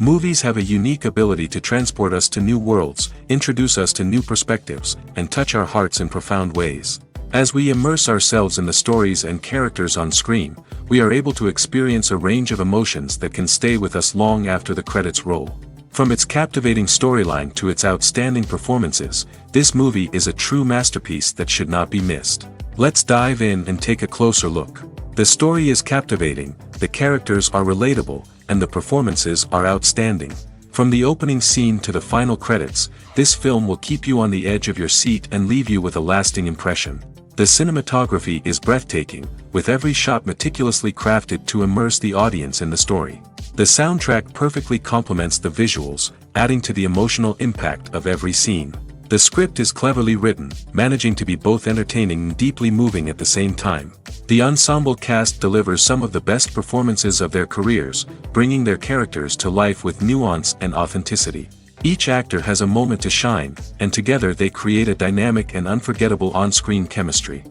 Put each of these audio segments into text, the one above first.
Movies have a unique ability to transport us to new worlds, introduce us to new perspectives, and touch our hearts in profound ways. As we immerse ourselves in the stories and characters on screen, we are able to experience a range of emotions that can stay with us long after the credits roll. From its captivating storyline to its outstanding performances, this movie is a true masterpiece that should not be missed. Let's dive in and take a closer look. The story is captivating, the characters are relatable, and the performances are outstanding. From the opening scene to the final credits, this film will keep you on the edge of your seat and leave you with a lasting impression. The cinematography is breathtaking, with every shot meticulously crafted to immerse the audience in the story. The soundtrack perfectly complements the visuals, adding to the emotional impact of every scene. The script is cleverly written, managing to be both entertaining and deeply moving at the same time. The ensemble cast delivers some of the best performances of their careers, bringing their characters to life with nuance and authenticity. Each actor has a moment to shine, and together they create a dynamic and unforgettable on-screen chemistry.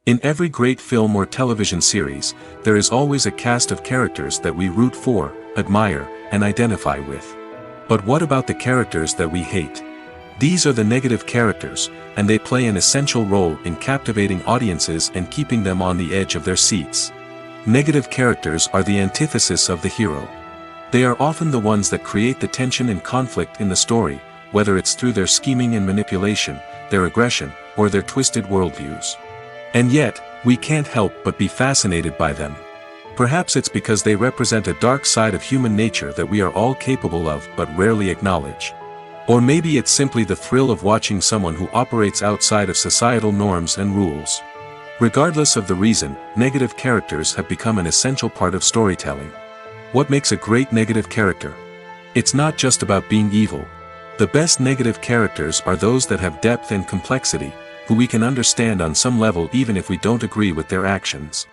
In every great film or television series, there is always a cast of characters that we root for, admire, and identify with. But what about the characters that we hate? These are the negative characters, and they play an essential role in captivating audiences and keeping them on the edge of their seats. Negative characters are the antithesis of the hero. They are often the ones that create the tension and conflict in the story, whether it's through their scheming and manipulation, their aggression, or their twisted worldviews. And yet, we can't help but be fascinated by them. Perhaps it's because they represent a dark side of human nature that we are all capable of but rarely acknowledge. Or maybe it's simply the thrill of watching someone who operates outside of societal norms and rules. Regardless of the reason, negative characters have become an essential part of storytelling. What makes a great negative character? It's not just about being evil. The best negative characters are those that have depth and complexity, who we can understand on some level even if we don't agree with their actions.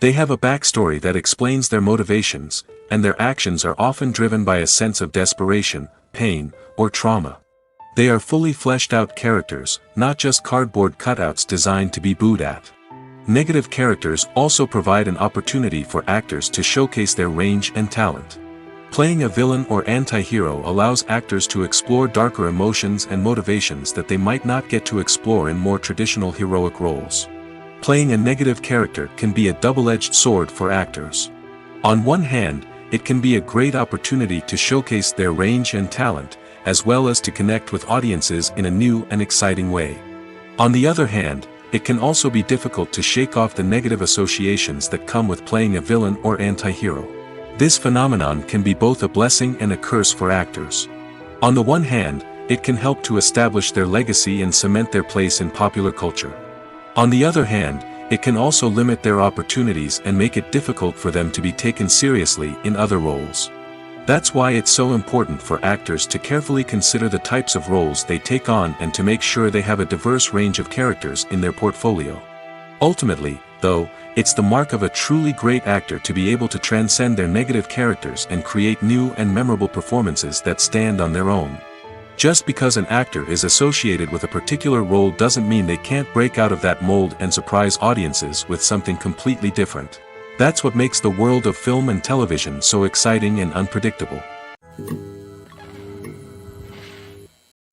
They have a backstory that explains their motivations, and their actions are often driven by a sense of desperation, pain, or trauma. They are fully fleshed out characters, not just cardboard cutouts designed to be booed at. Negative characters also provide an opportunity for actors to showcase their range and talent. Playing a villain or anti-hero allows actors to explore darker emotions and motivations that they might not get to explore in more traditional heroic roles. Playing a negative character can be a double-edged sword for actors. On one hand, it can be a great opportunity to showcase their range and talent, as well as to connect with audiences in a new and exciting way. On the other hand, it can also be difficult to shake off the negative associations that come with playing a villain or anti-hero. This phenomenon can be both a blessing and a curse for actors. On the one hand, it can help to establish their legacy and cement their place in popular culture. On the other hand, it can also limit their opportunities and make it difficult for them to be taken seriously in other roles. That's why it's so important for actors to carefully consider the types of roles they take on and to make sure they have a diverse range of characters in their portfolio. Ultimately, though, it's the mark of a truly great actor to be able to transcend their negative characters and create new and memorable performances that stand on their own. Just because an actor is associated with a particular role doesn't mean they can't break out of that mold and surprise audiences with something completely different. That's what makes the world of film and television so exciting and unpredictable.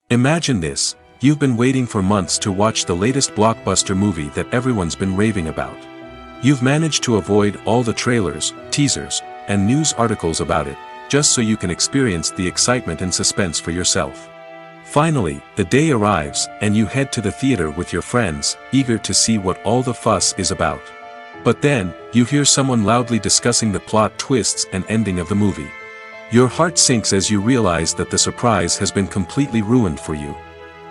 Imagine this: you've been waiting for months to watch the latest blockbuster movie that everyone's been raving about. You've managed to avoid all the trailers, teasers, and news articles about it, just so you can experience the excitement and suspense for yourself. Finally, the day arrives, and you head to the theater with your friends, eager to see what all the fuss is about. But then, you hear someone loudly discussing the plot twists and ending of the movie. Your heart sinks as you realize that the surprise has been completely ruined for you.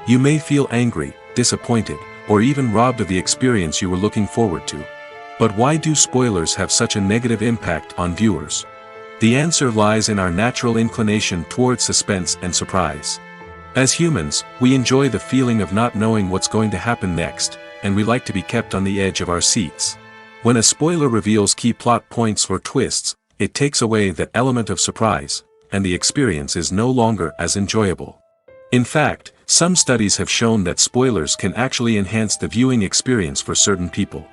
You may feel angry, disappointed, or even robbed of the experience you were looking forward to. But why do spoilers have such a negative impact on viewers? The answer lies in our natural inclination toward suspense and surprise. As humans, we enjoy the feeling of not knowing what's going to happen next, and we like to be kept on the edge of our seats. When a spoiler reveals key plot points or twists, it takes away that element of surprise, and the experience is no longer as enjoyable. In fact, some studies have shown that spoilers can actually enhance the viewing experience for certain people.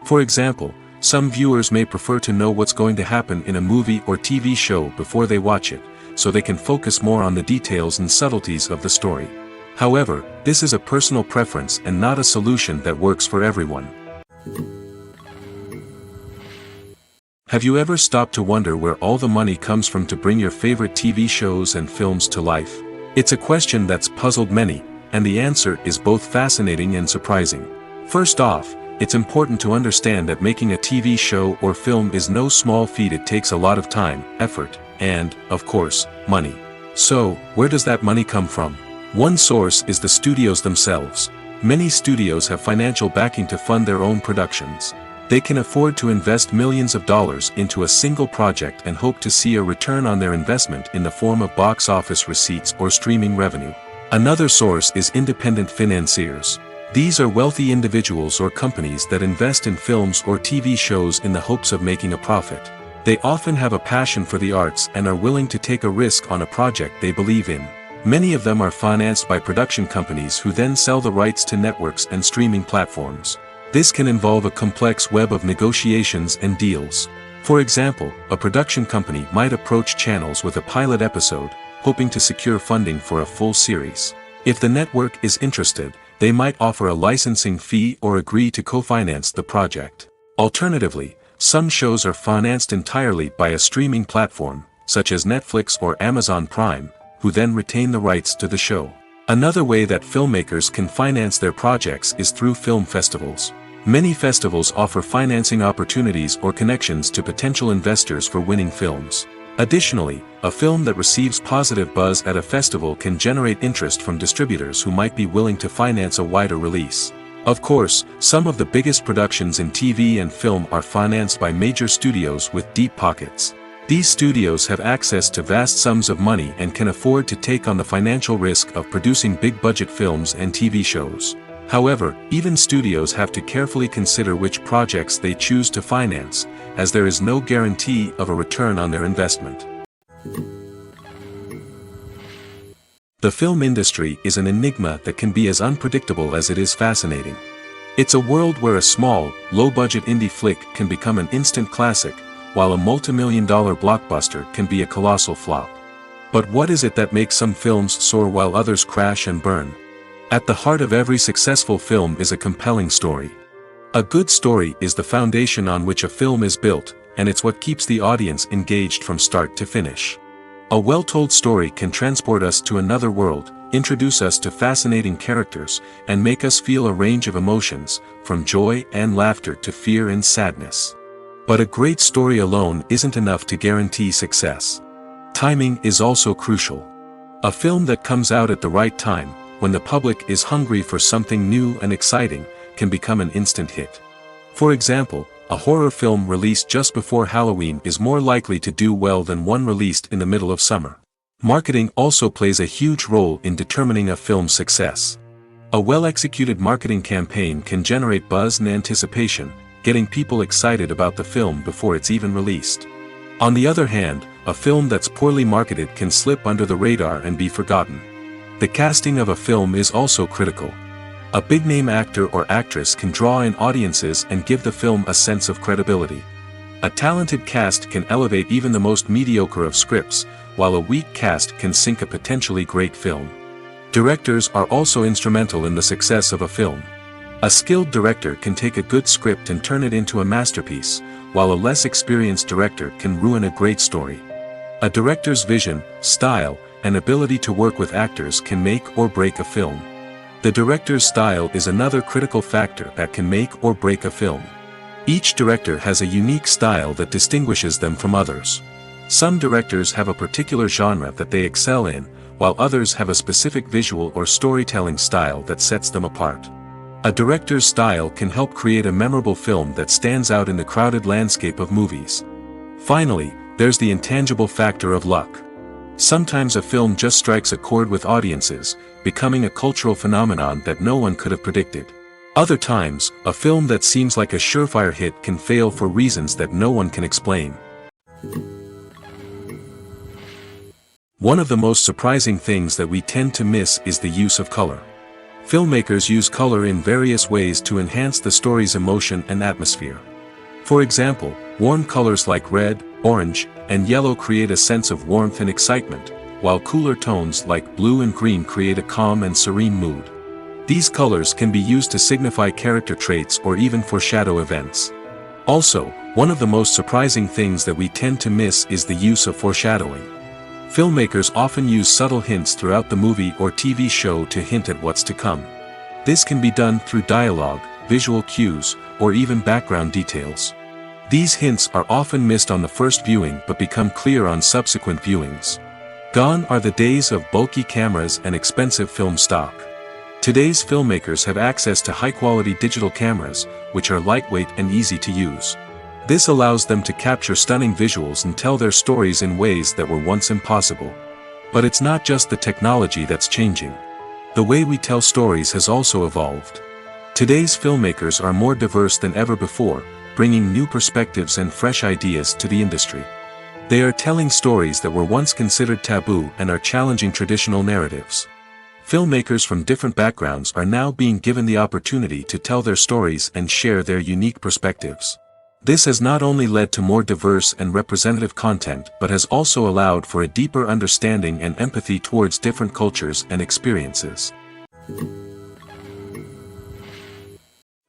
For example, some viewers may prefer to know what's going to happen in a movie or TV show before they watch it, so they can focus more on the details and subtleties of the story. However, this is a personal preference and not a solution that works for everyone. Have you ever stopped to wonder where all the money comes from to bring your favorite TV shows and films to life? It's a question that's puzzled many, and the answer is both fascinating and surprising. First off, it's important to understand that making a TV show or film is no small feat. It takes a lot of time, effort, and, of course, money. So, where does that money come from? One source is the studios themselves. Many studios have financial backing to fund their own productions. They can afford to invest millions of dollars into a single project and hope to see a return on their investment in the form of box office receipts or streaming revenue. Another source is independent financiers. These are wealthy individuals or companies that invest in films or TV shows in the hopes of making a profit. They often have a passion for the arts and are willing to take a risk on a project they believe in. Many of them are financed by production companies who then sell the rights to networks and streaming platforms. This can involve a complex web of negotiations and deals. For example, a production company might approach channels with a pilot episode, hoping to secure funding for a full series. If the network is interested, they might offer a licensing fee or agree to co-finance the project. Alternatively, some shows are financed entirely by a streaming platform, such as Netflix or Amazon Prime, who then retain the rights to the show. Another way that filmmakers can finance their projects is through film festivals. Many festivals offer financing opportunities or connections to potential investors for winning films. Additionally, a film that receives positive buzz at a festival can generate interest from distributors who might be willing to finance a wider release. Of course, some of the biggest productions in TV and film are financed by major studios with deep pockets. These studios have access to vast sums of money and can afford to take on the financial risk of producing big-budget films and TV shows. However, even studios have to carefully consider which projects they choose to finance, as there is no guarantee of a return on their investment. The film industry is an enigma that can be as unpredictable as it is fascinating. It's a world where a small, low-budget indie flick can become an instant classic, while a multi-million-dollar blockbuster can be a colossal flop. But what is it that makes some films soar while others crash and burn? At the heart of every successful film is a compelling story. A good story is the foundation on which a film is built, and it's what keeps the audience engaged from start to finish. A well-told story can transport us to another world, introduce us to fascinating characters, and make us feel a range of emotions, from joy and laughter to fear and sadness. But a great story alone isn't enough to guarantee success. Timing is also crucial. A film that comes out at the right time, when the public is hungry for something new and exciting, can become an instant hit. For example, a horror film released just before Halloween is more likely to do well than one released in the middle of summer. Marketing also plays a huge role in determining a film's success. A well-executed marketing campaign can generate buzz and anticipation, getting people excited about the film before it's even released. On the other hand, a film that's poorly marketed can slip under the radar and be forgotten. The casting of a film is also critical. A big-name actor or actress can draw in audiences and give the film a sense of credibility. A talented cast can elevate even the most mediocre of scripts, while a weak cast can sink a potentially great film. Directors are also instrumental in the success of a film. A skilled director can take a good script and turn it into a masterpiece, while a less experienced director can ruin a great story. A director's vision, style, and ability to work with actors can make or break a film. The director's style is another critical factor that can make or break a film. Each director has a unique style that distinguishes them from others. Some directors have a particular genre that they excel in, while others have a specific visual or storytelling style that sets them apart. A director's style can help create a memorable film that stands out in the crowded landscape of movies. Finally, there's the intangible factor of luck. Sometimes a film just strikes a chord with audiences, becoming a cultural phenomenon that no one could have predicted. Other times, a film that seems like a surefire hit can fail for reasons that no one can explain. One of the most surprising things that we tend to miss is the use of color. Filmmakers use color in various ways to enhance the story's emotion and atmosphere. For example, warm colors like red, orange, and yellow create a sense of warmth and excitement, while cooler tones like blue and green create a calm and serene mood. These colors can be used to signify character traits or even foreshadow events. Also, one of the most surprising things that we tend to miss is the use of foreshadowing. Filmmakers often use subtle hints throughout the movie or TV show to hint at what's to come. This can be done through dialogue, visual cues, or even background details. These hints are often missed on the first viewing but become clear on subsequent viewings. Gone are the days of bulky cameras and expensive film stock. Today's filmmakers have access to high-quality digital cameras, which are lightweight and easy to use. This allows them to capture stunning visuals and tell their stories in ways that were once impossible. But it's not just the technology that's changing. The way we tell stories has also evolved. Today's filmmakers are more diverse than ever before, bringing new perspectives and fresh ideas to the industry. They are telling stories that were once considered taboo and are challenging traditional narratives. Filmmakers from different backgrounds are now being given the opportunity to tell their stories and share their unique perspectives. This has not only led to more diverse and representative content but has also allowed for a deeper understanding and empathy towards different cultures and experiences.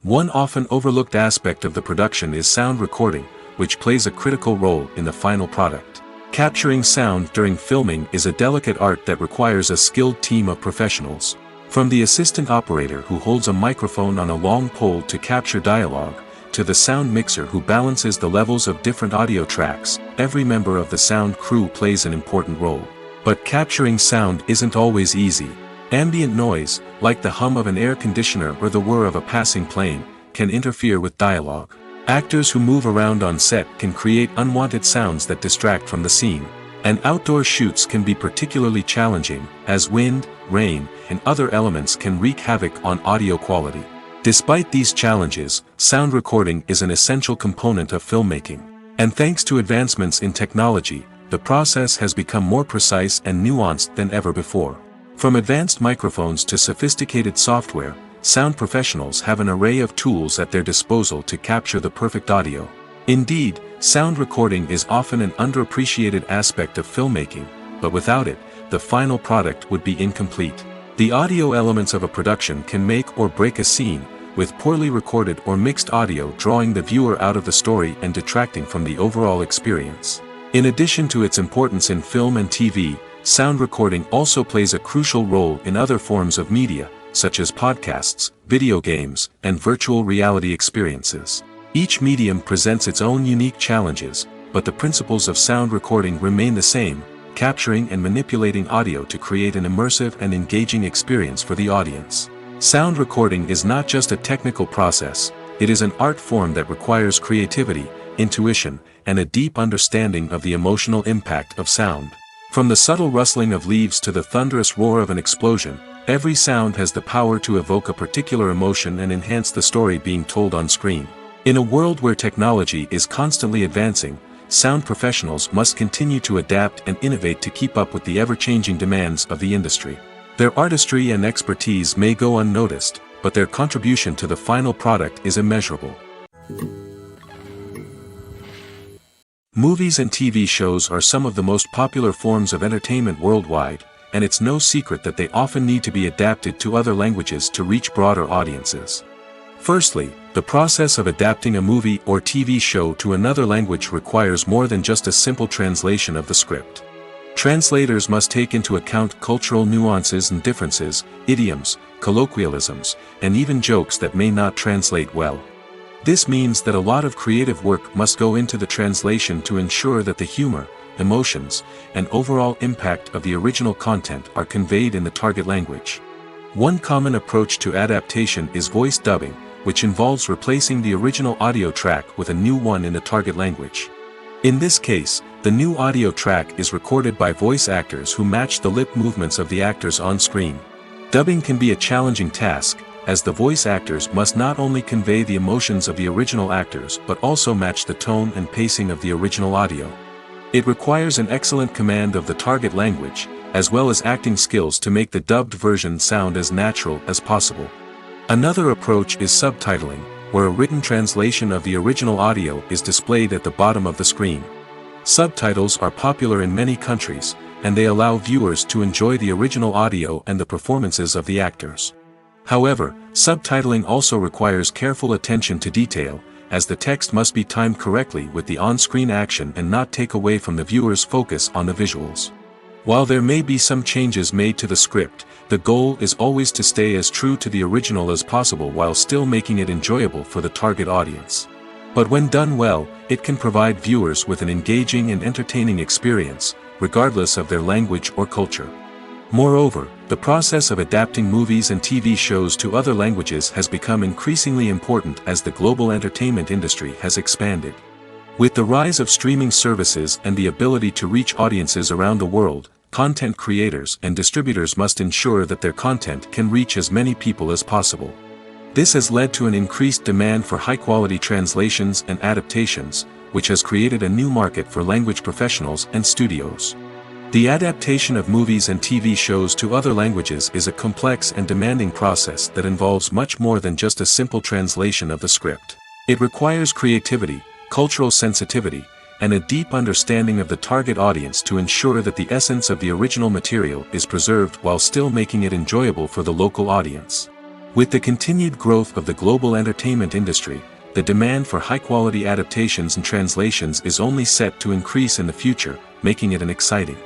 One often overlooked aspect of the production is sound recording, which plays a critical role in the final product. Capturing sound during filming is a delicate art that requires a skilled team of professionals. From the assistant operator who holds a microphone on a long pole to capture dialogue, to the sound mixer who balances the levels of different audio tracks, every member of the sound crew plays an important role. But capturing sound isn't always easy. Ambient noise, like the hum of an air conditioner or the whir of a passing plane, can interfere with dialogue. Actors who move around on set can create unwanted sounds that distract from the scene. And outdoor shoots can be particularly challenging, as wind, rain, and other elements can wreak havoc on audio quality. Despite these challenges, sound recording is an essential component of filmmaking. And thanks to advancements in technology, the process has become more precise and nuanced than ever before. From advanced microphones to sophisticated software, sound professionals have an array of tools at their disposal to capture the perfect audio. Indeed, sound recording is often an underappreciated aspect of filmmaking, but without it, the final product would be incomplete. The audio elements of a production can make or break a scene, with poorly recorded or mixed audio drawing the viewer out of the story and detracting from the overall experience. In addition to its importance in film and TV, sound recording also plays a crucial role in other forms of media, such as podcasts, video games, and virtual reality experiences. Each medium presents its own unique challenges, but the principles of sound recording remain the same, capturing and manipulating audio to create an immersive and engaging experience for the audience. Sound recording is not just a technical process, it is an art form that requires creativity, intuition, and a deep understanding of the emotional impact of sound. From the subtle rustling of leaves to the thunderous roar of an explosion, every sound has the power to evoke a particular emotion and enhance the story being told on screen. In a world where technology is constantly advancing, sound professionals must continue to adapt and innovate to keep up with the ever-changing demands of the industry. Their artistry and expertise may go unnoticed, but their contribution to the final product is immeasurable. Movies and TV shows are some of the most popular forms of entertainment worldwide, and it's no secret that they often need to be adapted to other languages to reach broader audiences. Firstly, the process of adapting a movie or TV show to another language requires more than just a simple translation of the script. Translators must take into account cultural nuances and differences, idioms, colloquialisms, and even jokes that may not translate well. This means that a lot of creative work must go into the translation to ensure that the humor, emotions, and overall impact of the original content are conveyed in the target language. One common approach to adaptation is voice dubbing, which involves replacing the original audio track with a new one in the target language. In this case, the new audio track is recorded by voice actors who match the lip movements of the actors on screen. Dubbing can be a challenging task, as the voice actors must not only convey the emotions of the original actors but also match the tone and pacing of the original audio. It requires an excellent command of the target language, as well as acting skills to make the dubbed version sound as natural as possible. Another approach is subtitling, where a written translation of the original audio is displayed at the bottom of the screen. Subtitles are popular in many countries, and they allow viewers to enjoy the original audio and the performances of the actors. However, subtitling also requires careful attention to detail, as the text must be timed correctly with the on-screen action and not take away from the viewer's focus on the visuals. While there may be some changes made to the script, the goal is always to stay as true to the original as possible while still making it enjoyable for the target audience. But when done well, it can provide viewers with an engaging and entertaining experience, regardless of their language or culture. Moreover, the process of adapting movies and TV shows to other languages has become increasingly important as the global entertainment industry has expanded. With the rise of streaming services and the ability to reach audiences around the world, content creators and distributors must ensure that their content can reach as many people as possible. This has led to an increased demand for high-quality translations and adaptations, which has created a new market for language professionals and studios. The adaptation of movies and TV shows to other languages is a complex and demanding process that involves much more than just a simple translation of the script. It requires creativity, cultural sensitivity, and a deep understanding of the target audience to ensure that the essence of the original material is preserved while still making it enjoyable for the local audience. With the continued growth of the global entertainment industry, the demand for high-quality adaptations and translations is only set to increase in the future, making it exciting.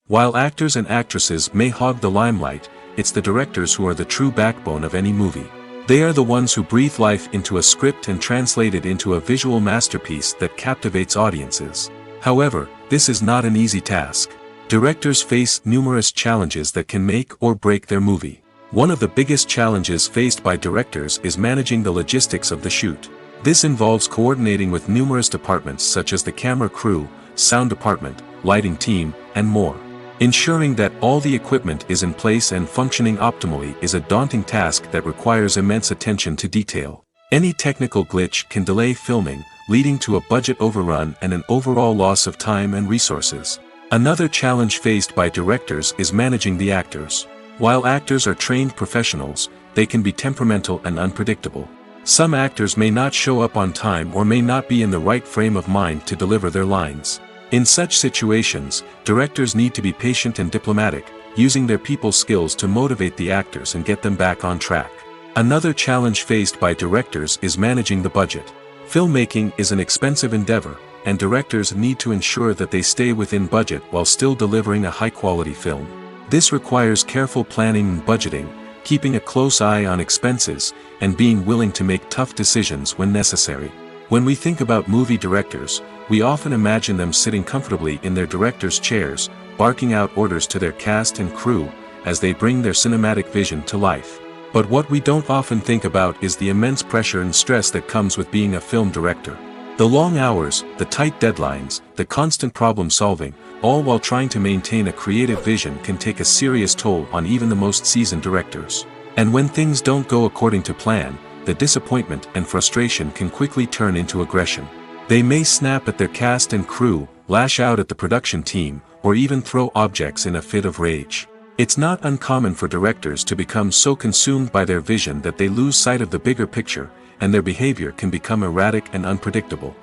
While actors and actresses may hog the limelight, it's the directors who are the true backbone of any movie. They are the ones who breathe life into a script and translate it into a visual masterpiece that captivates audiences. However, this is not an easy task. Directors face numerous challenges that can make or break their movie. One of the biggest challenges faced by directors is managing the logistics of the shoot. This involves coordinating with numerous departments such as the camera crew, sound department, lighting team, and more. Ensuring that all the equipment is in place and functioning optimally is a daunting task that requires immense attention to detail. Any technical glitch can delay filming, leading to a budget overrun and an overall loss of time and resources. Another challenge faced by directors is managing the actors. While actors are trained professionals, they can be temperamental and unpredictable. Some actors may not show up on time or may not be in the right frame of mind to deliver their lines. In such situations, directors need to be patient and diplomatic, using their people skills to motivate the actors and get them back on track. Another challenge faced by directors is managing the budget. Filmmaking is an expensive endeavor, and directors need to ensure that they stay within budget while still delivering a high-quality film. This requires careful planning and budgeting, keeping a close eye on expenses, and being willing to make tough decisions when necessary. When we think about movie directors, we often imagine them sitting comfortably in their director's chairs, barking out orders to their cast and crew, as they bring their cinematic vision to life. But what we don't often think about is the immense pressure and stress that comes with being a film director. The long hours, the tight deadlines, the constant problem solving, all while trying to maintain a creative vision can take a serious toll on even the most seasoned directors. And when things don't go according to plan, the disappointment and frustration can quickly turn into aggression. They may snap at their cast and crew, lash out at the production team, or even throw objects in a fit of rage. It's not uncommon for directors to become so consumed by their vision that they lose sight of the bigger picture, and their behavior can become erratic and unpredictable.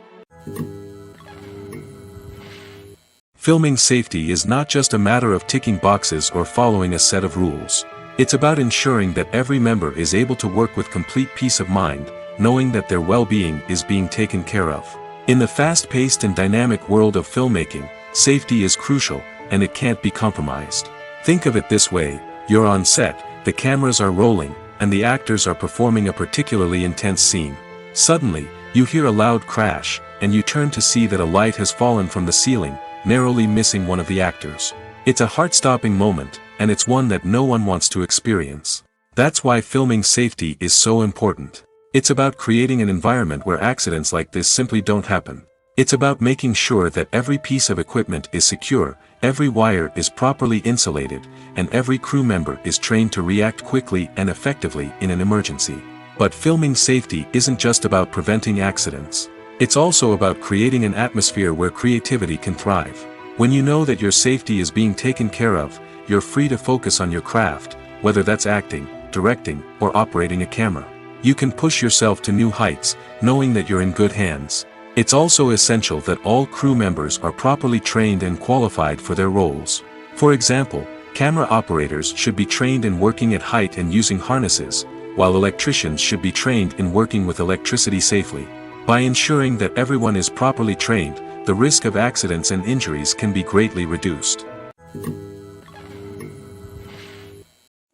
Filming safety is not just a matter of ticking boxes or following a set of rules. It's about ensuring that every member is able to work with complete peace of mind, knowing that their well-being is being taken care of. In the fast-paced and dynamic world of filmmaking, safety is crucial, and it can't be compromised. Think of it this way: you're on set, the cameras are rolling, and the actors are performing a particularly intense scene. Suddenly, you hear a loud crash, and you turn to see that a light has fallen from the ceiling, narrowly missing one of the actors. It's a heart-stopping moment, and it's one that no one wants to experience. That's why filming safety is so important. It's about creating an environment where accidents like this simply don't happen. It's about making sure that every piece of equipment is secure, every wire is properly insulated, and every crew member is trained to react quickly and effectively in an emergency. But filming safety isn't just about preventing accidents. It's also about creating an atmosphere where creativity can thrive. When you know that your safety is being taken care of, you're free to focus on your craft, whether that's acting, directing, or operating a camera. You can push yourself to new heights, knowing that you're in good hands. It's also essential that all crew members are properly trained and qualified for their roles. For example, camera operators should be trained in working at height and using harnesses, while electricians should be trained in working with electricity safely. By ensuring that everyone is properly trained, the risk of accidents and injuries can be greatly reduced.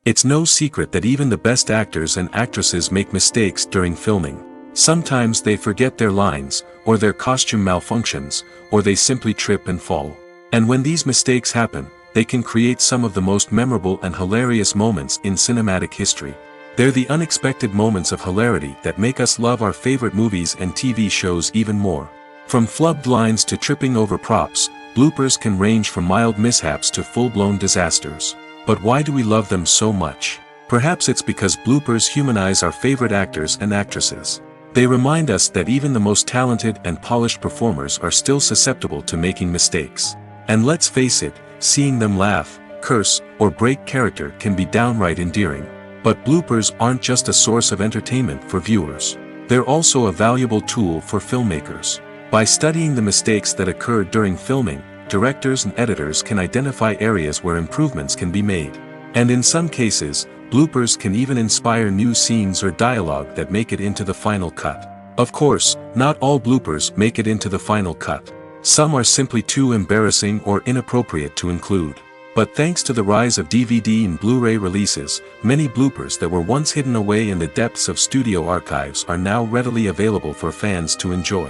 It's no secret that even the best actors and actresses make mistakes during filming. Sometimes they forget their lines, or their costume malfunctions, or they simply trip and fall. And when these mistakes happen, they can create some of the most memorable and hilarious moments in cinematic history. They're the unexpected moments of hilarity that make us love our favorite movies and TV shows even more. From flubbed lines to tripping over props, bloopers can range from mild mishaps to full-blown disasters. But why do we love them so much? Perhaps it's because bloopers humanize our favorite actors and actresses. They remind us that even the most talented and polished performers are still susceptible to making mistakes. And let's face it, seeing them laugh, curse, or break character can be downright endearing. But bloopers aren't just a source of entertainment for viewers. They're also a valuable tool for filmmakers. By studying the mistakes that occurred during filming, directors and editors can identify areas where improvements can be made. And in some cases, bloopers can even inspire new scenes or dialogue that make it into the final cut. Of course, not all bloopers make it into the final cut. Some are simply too embarrassing or inappropriate to include. But thanks to the rise of DVD and Blu-ray releases, many bloopers that were once hidden away in the depths of studio archives are now readily available for fans to enjoy.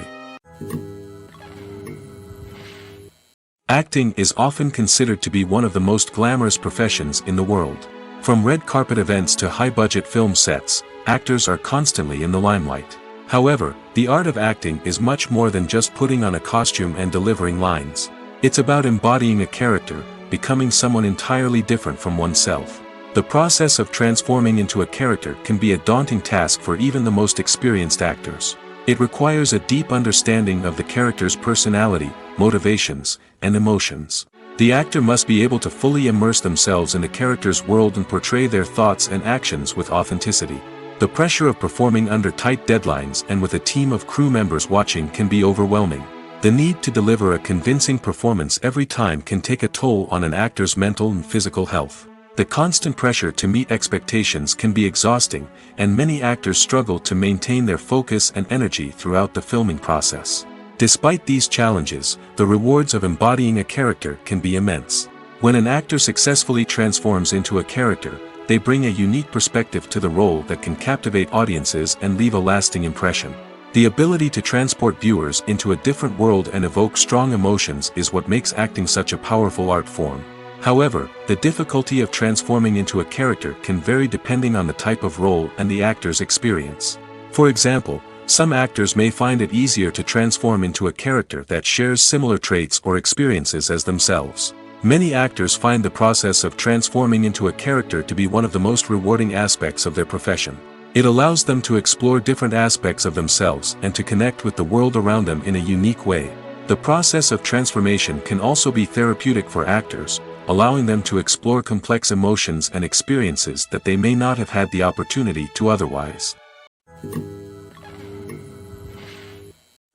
Acting is often considered to be one of the most glamorous professions in the world. From red carpet events to high-budget film sets, actors are constantly in the limelight. However, the art of acting is much more than just putting on a costume and delivering lines. It's about embodying a character, becoming someone entirely different from oneself. The process of transforming into a character can be a daunting task for even the most experienced actors. It requires a deep understanding of the character's personality, motivations, and emotions. The actor must be able to fully immerse themselves in the character's world and portray their thoughts and actions with authenticity. The pressure of performing under tight deadlines and with a team of crew members watching can be overwhelming. The need to deliver a convincing performance every time can take a toll on an actor's mental and physical health. The constant pressure to meet expectations can be exhausting, and many actors struggle to maintain their focus and energy throughout the filming process. Despite these challenges, the rewards of embodying a character can be immense. When an actor successfully transforms into a character, they bring a unique perspective to the role that can captivate audiences and leave a lasting impression. The ability to transport viewers into a different world and evoke strong emotions is what makes acting such a powerful art form. However, the difficulty of transforming into a character can vary depending on the type of role and the actor's experience. For example, some actors may find it easier to transform into a character that shares similar traits or experiences as themselves. Many actors find the process of transforming into a character to be one of the most rewarding aspects of their profession. It allows them to explore different aspects of themselves and to connect with the world around them in a unique way. The process of transformation can also be therapeutic for actors, allowing them to explore complex emotions and experiences that they may not have had the opportunity to otherwise.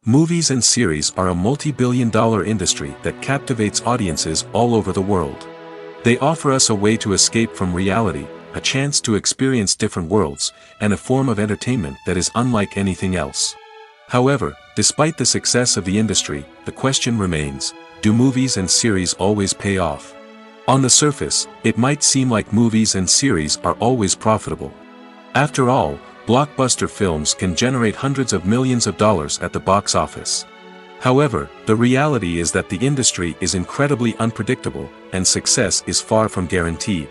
Movies and series are a multi-billion-dollar industry that captivates audiences all over the world. They offer us a way to escape from reality, a chance to experience different worlds, and a form of entertainment that is unlike anything else. However, despite the success of the industry, the question remains, do movies and series always pay off? On the surface, it might seem like movies and series are always profitable. After all, blockbuster films can generate hundreds of millions of dollars at the box office. However, the reality is that the industry is incredibly unpredictable, and success is far from guaranteed.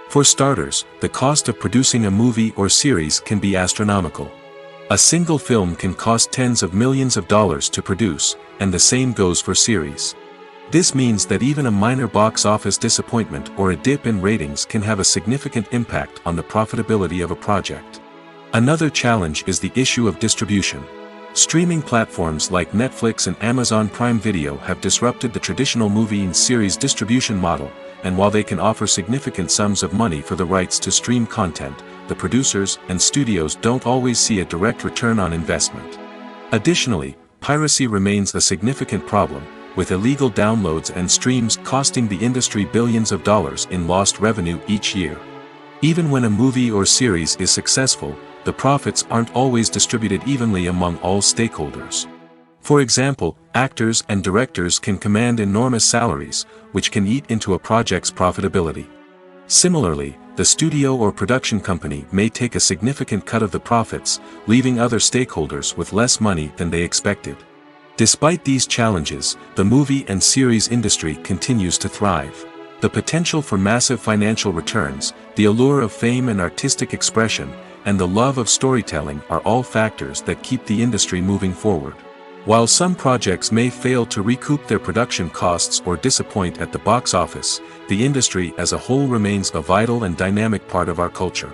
For starters, the cost of producing a movie or series can be astronomical. A single film can cost tens of millions of dollars to produce, and the same goes for series. This means that even a minor box office disappointment or a dip in ratings can have a significant impact on the profitability of a project. Another challenge is the issue of distribution. Streaming platforms like Netflix and Amazon Prime Video have disrupted the traditional movie and series distribution model, and while they can offer significant sums of money for the rights to stream content, the producers and studios don't always see a direct return on investment. Additionally, piracy remains a significant problem, with illegal downloads and streams costing the industry billions of dollars in lost revenue each year. Even when a movie or series is successful, the profits aren't always distributed evenly among all stakeholders. For example, actors and directors can command enormous salaries, which can eat into a project's profitability. Similarly, the studio or production company may take a significant cut of the profits, leaving other stakeholders with less money than they expected. Despite these challenges, the movie and series industry continues to thrive. The potential for massive financial returns, the allure of fame and artistic expression, and the love of storytelling are all factors that keep the industry moving forward. While some projects may fail to recoup their production costs or disappoint at the box office, the industry as a whole remains a vital and dynamic part of our culture.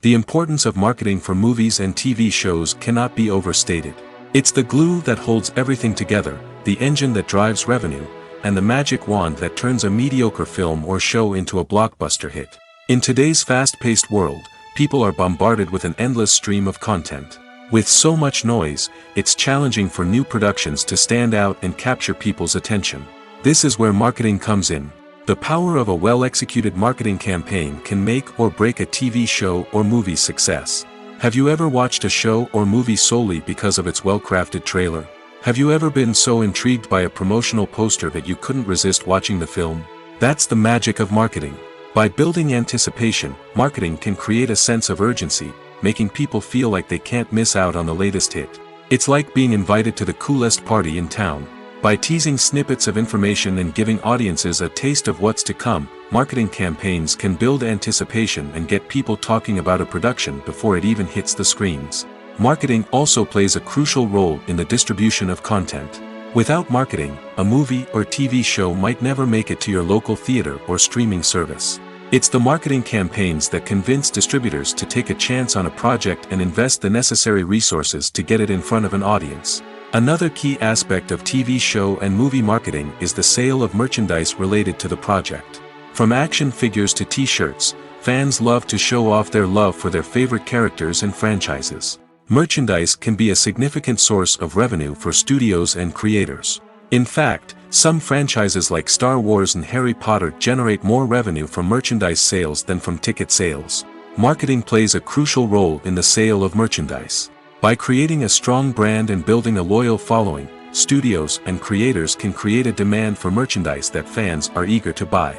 The importance of marketing for movies and TV shows cannot be overstated. It's the glue that holds everything together, the engine that drives revenue, and the magic wand that turns a mediocre film or show into a blockbuster hit. In today's fast-paced world, people are bombarded with an endless stream of content. With so much noise, it's challenging for new productions to stand out and capture people's attention. This is where marketing comes in. The power of a well-executed marketing campaign can make or break a TV show or movie's success. Have you ever watched a show or movie solely because of its well-crafted trailer? Have you ever been so intrigued by a promotional poster that you couldn't resist watching the film? That's the magic of marketing. By building anticipation, marketing can create a sense of urgency, making people feel like they can't miss out on the latest hit. It's like being invited to the coolest party in town. By teasing snippets of information and giving audiences a taste of what's to come, marketing campaigns can build anticipation and get people talking about a production before it even hits the screens. Marketing also plays a crucial role in the distribution of content. Without marketing, a movie or TV show might never make it to your local theater or streaming service. It's the marketing campaigns that convince distributors to take a chance on a project and invest the necessary resources to get it in front of an audience. Another key aspect of TV show and movie marketing is the sale of merchandise related to the project. From action figures to t-shirts, fans love to show off their love for their favorite characters and franchises. Merchandise can be a significant source of revenue for studios and creators. In fact, some franchises like Star Wars and Harry Potter generate more revenue from merchandise sales than from ticket sales. Marketing plays a crucial role in the sale of merchandise. By creating a strong brand and building a loyal following, studios and creators can create a demand for merchandise that fans are eager to buy.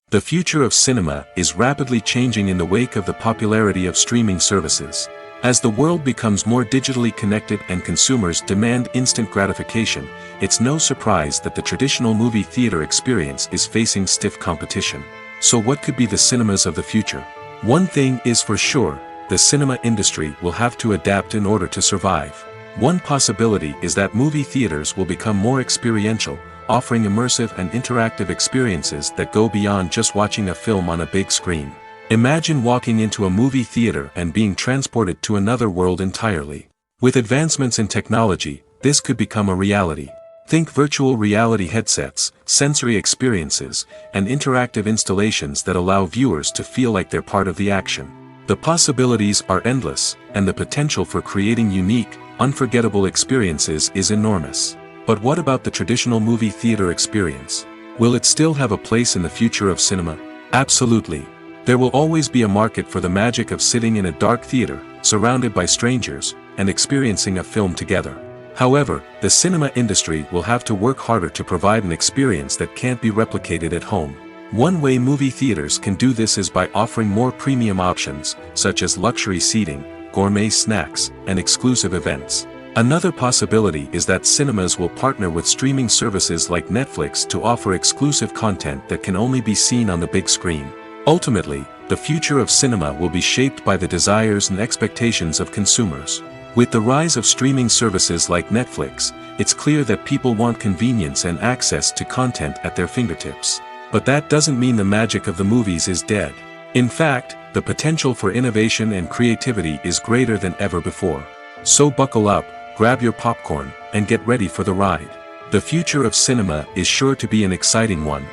The future of cinema is rapidly changing in the wake of the popularity of streaming services. As the world becomes more digitally connected and consumers demand instant gratification, it's no surprise that the traditional movie theater experience is facing stiff competition. So what could be the cinemas of the future? One thing is for sure, the cinema industry will have to adapt in order to survive. One possibility is that movie theaters will become more experiential, offering immersive and interactive experiences that go beyond just watching a film on a big screen. Imagine walking into a movie theater and being transported to another world entirely. With advancements in technology, this could become a reality. Think virtual reality headsets, sensory experiences, and interactive installations that allow viewers to feel like they're part of the action. The possibilities are endless, and the potential for creating unique, unforgettable experiences is enormous. But what about the traditional movie theater experience? Will it still have a place in the future of cinema? Absolutely. There will always be a market for the magic of sitting in a dark theater, surrounded by strangers, and experiencing a film together. However, the cinema industry will have to work harder to provide an experience that can't be replicated at home. One way movie theaters can do this is by offering more premium options, such as luxury seating, gourmet snacks, and exclusive events. Another possibility is that cinemas will partner with streaming services like Netflix to offer exclusive content that can only be seen on the big screen. Ultimately, the future of cinema will be shaped by the desires and expectations of consumers. With the rise of streaming services like Netflix, it's clear that people want convenience and access to content at their fingertips. But that doesn't mean the magic of the movies is dead. In fact, the potential for innovation and creativity is greater than ever before. So buckle up, grab your popcorn, and get ready for the ride. The future of cinema is sure to be an exciting one.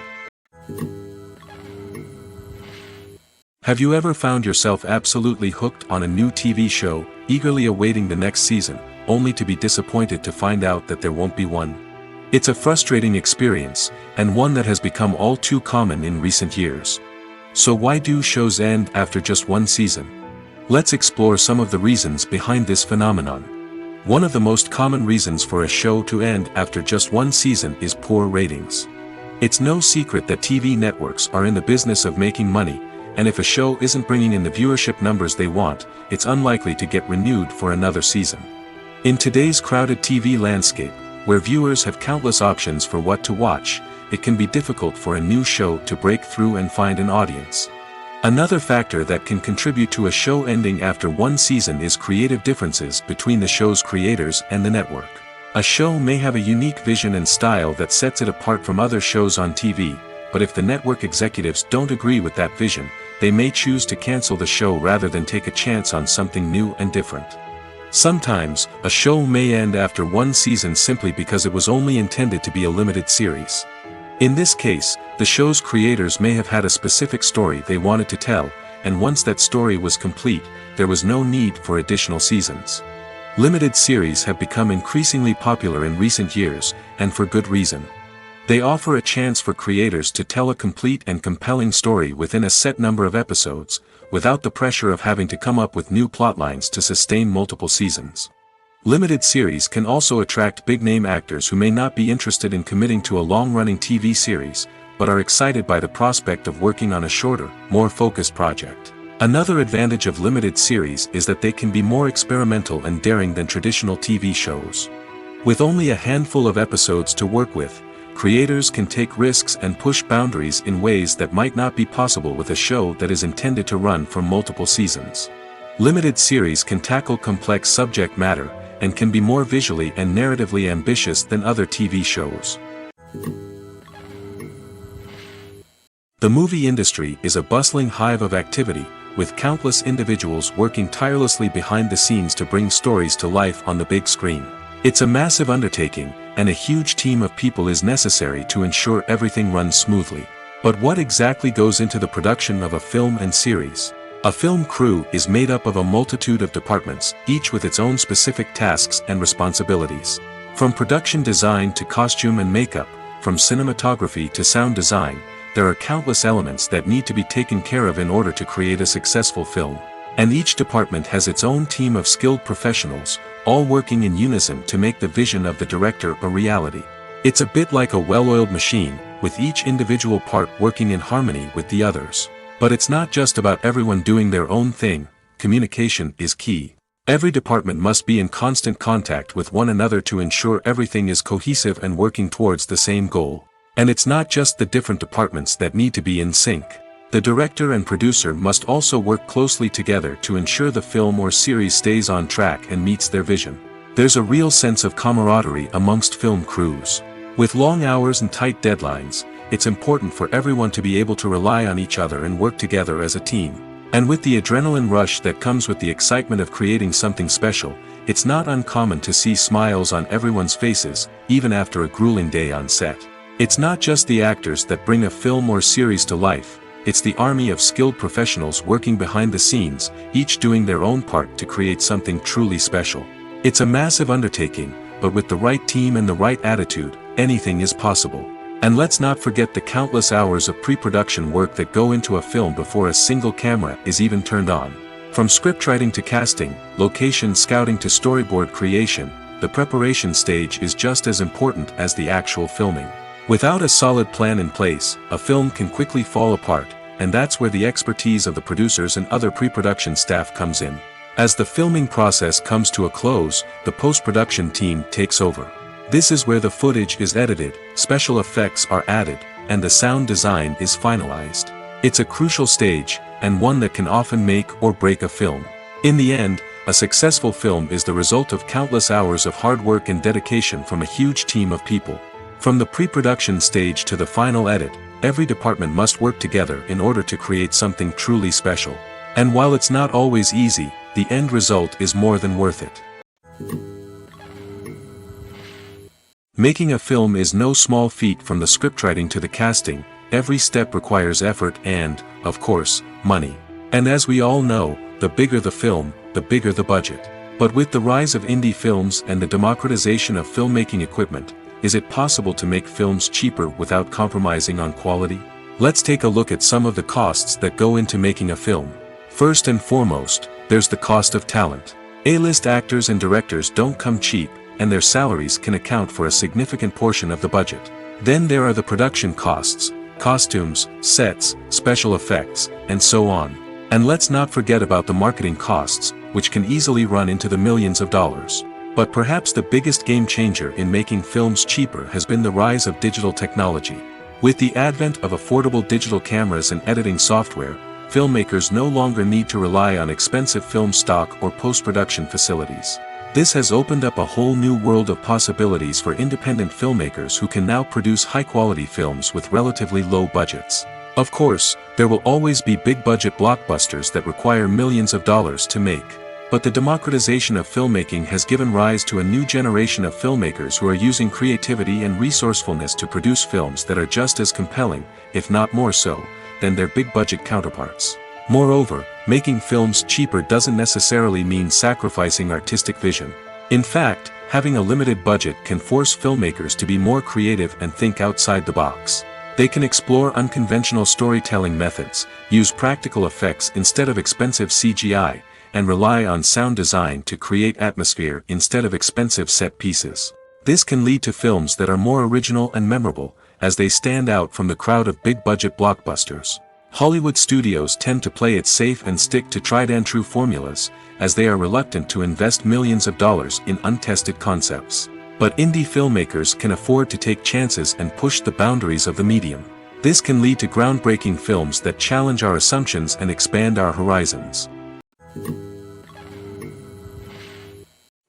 Have you ever found yourself absolutely hooked on a new TV show, eagerly awaiting the next season, only to be disappointed to find out that there won't be one? It's a frustrating experience, and one that has become all too common in recent years. So why do shows end after just one season? Let's explore some of the reasons behind this phenomenon. One of the most common reasons for a show to end after just one season is poor ratings. It's no secret that TV networks are in the business of making money, and if a show isn't bringing in the viewership numbers they want, it's unlikely to get renewed for another season. In today's crowded TV landscape, where viewers have countless options for what to watch, it can be difficult for a new show to break through and find an audience. Another factor that can contribute to a show ending after one season is creative differences between the show's creators and the network. A show may have a unique vision and style that sets it apart from other shows on TV, but if the network executives don't agree with that vision, they may choose to cancel the show rather than take a chance on something new and different. Sometimes, a show may end after one season simply because it was only intended to be a limited series. In this case, the show's creators may have had a specific story they wanted to tell, and once that story was complete, there was no need for additional seasons. Limited series have become increasingly popular in recent years, and for good reason. They offer a chance for creators to tell a complete and compelling story within a set number of episodes, without the pressure of having to come up with new plotlines to sustain multiple seasons. Limited series can also attract big-name actors who may not be interested in committing to a long-running TV series, but are excited by the prospect of working on a shorter, more focused project. Another advantage of limited series is that they can be more experimental and daring than traditional TV shows. With only a handful of episodes to work with, creators can take risks and push boundaries in ways that might not be possible with a show that is intended to run for multiple seasons. Limited series can tackle complex subject matter, and can be more visually and narratively ambitious than other TV shows. The movie industry is a bustling hive of activity, with countless individuals working tirelessly behind the scenes to bring stories to life on the big screen. It's a massive undertaking, and a huge team of people is necessary to ensure everything runs smoothly. But what exactly goes into the production of a film and series? A film crew is made up of a multitude of departments, each with its own specific tasks and responsibilities. From production design to costume and makeup, from cinematography to sound design, there are countless elements that need to be taken care of in order to create a successful film. And each department has its own team of skilled professionals, all working in unison to make the vision of the director a reality. It's a bit like a well-oiled machine, with each individual part working in harmony with the others. But it's not just about everyone doing their own thing. Communication is key. Every department must be in constant contact with one another to ensure everything is cohesive and working towards the same goal. And it's not just the different departments that need to be in sync. The director and producer must also work closely together to ensure the film or series stays on track and meets their vision. There's a real sense of camaraderie amongst film crews. With long hours and tight deadlines, it's important for everyone to be able to rely on each other and work together as a team. And with the adrenaline rush that comes with the excitement of creating something special, it's not uncommon to see smiles on everyone's faces, even after a grueling day on set. It's not just the actors that bring a film or series to life. It's the army of skilled professionals working behind the scenes, each doing their own part to create something truly special. It's a massive undertaking, but with the right team and the right attitude, anything is possible. And let's not forget the countless hours of pre-production work that go into a film before a single camera is even turned on. From scriptwriting to casting, location scouting to storyboard creation, the preparation stage is just as important as the actual filming. Without a solid plan in place, a film can quickly fall apart, and that's where the expertise of the producers and other pre-production staff comes in. As the filming process comes to a close, the post-production team takes over. This is where the footage is edited, special effects are added, and the sound design is finalized. It's a crucial stage, and one that can often make or break a film. In the end, a successful film is the result of countless hours of hard work and dedication from a huge team of people. From the pre-production stage to the final edit, every department must work together in order to create something truly special. And while it's not always easy, the end result is more than worth it. Making a film is no small feat. From the scriptwriting to the casting, every step requires effort and, of course, money. And as we all know, the bigger the film, the bigger the budget. But with the rise of indie films and the democratization of filmmaking equipment, is it possible to make films cheaper without compromising on quality? Let's take a look at some of the costs that go into making a film. First and foremost, there's the cost of talent. A-list actors and directors don't come cheap, and their salaries can account for a significant portion of the budget. Then there are the production costs, costumes, sets, special effects, and so on. And let's not forget about the marketing costs, which can easily run into the millions of dollars. But perhaps the biggest game changer in making films cheaper has been the rise of digital technology. With the advent of affordable digital cameras and editing software, filmmakers no longer need to rely on expensive film stock or post-production facilities. This has opened up a whole new world of possibilities for independent filmmakers who can now produce high-quality films with relatively low budgets. Of course, there will always be big-budget blockbusters that require millions of dollars to make. But the democratization of filmmaking has given rise to a new generation of filmmakers who are using creativity and resourcefulness to produce films that are just as compelling, if not more so, than their big-budget counterparts. Moreover, making films cheaper doesn't necessarily mean sacrificing artistic vision. In fact, having a limited budget can force filmmakers to be more creative and think outside the box. They can explore unconventional storytelling methods, use practical effects instead of expensive CGI, and rely on sound design to create atmosphere instead of expensive set pieces. This can lead to films that are more original and memorable, as they stand out from the crowd of big-budget blockbusters. Hollywood studios tend to play it safe and stick to tried-and-true formulas, as they are reluctant to invest millions of dollars in untested concepts. But indie filmmakers can afford to take chances and push the boundaries of the medium. This can lead to groundbreaking films that challenge our assumptions and expand our horizons.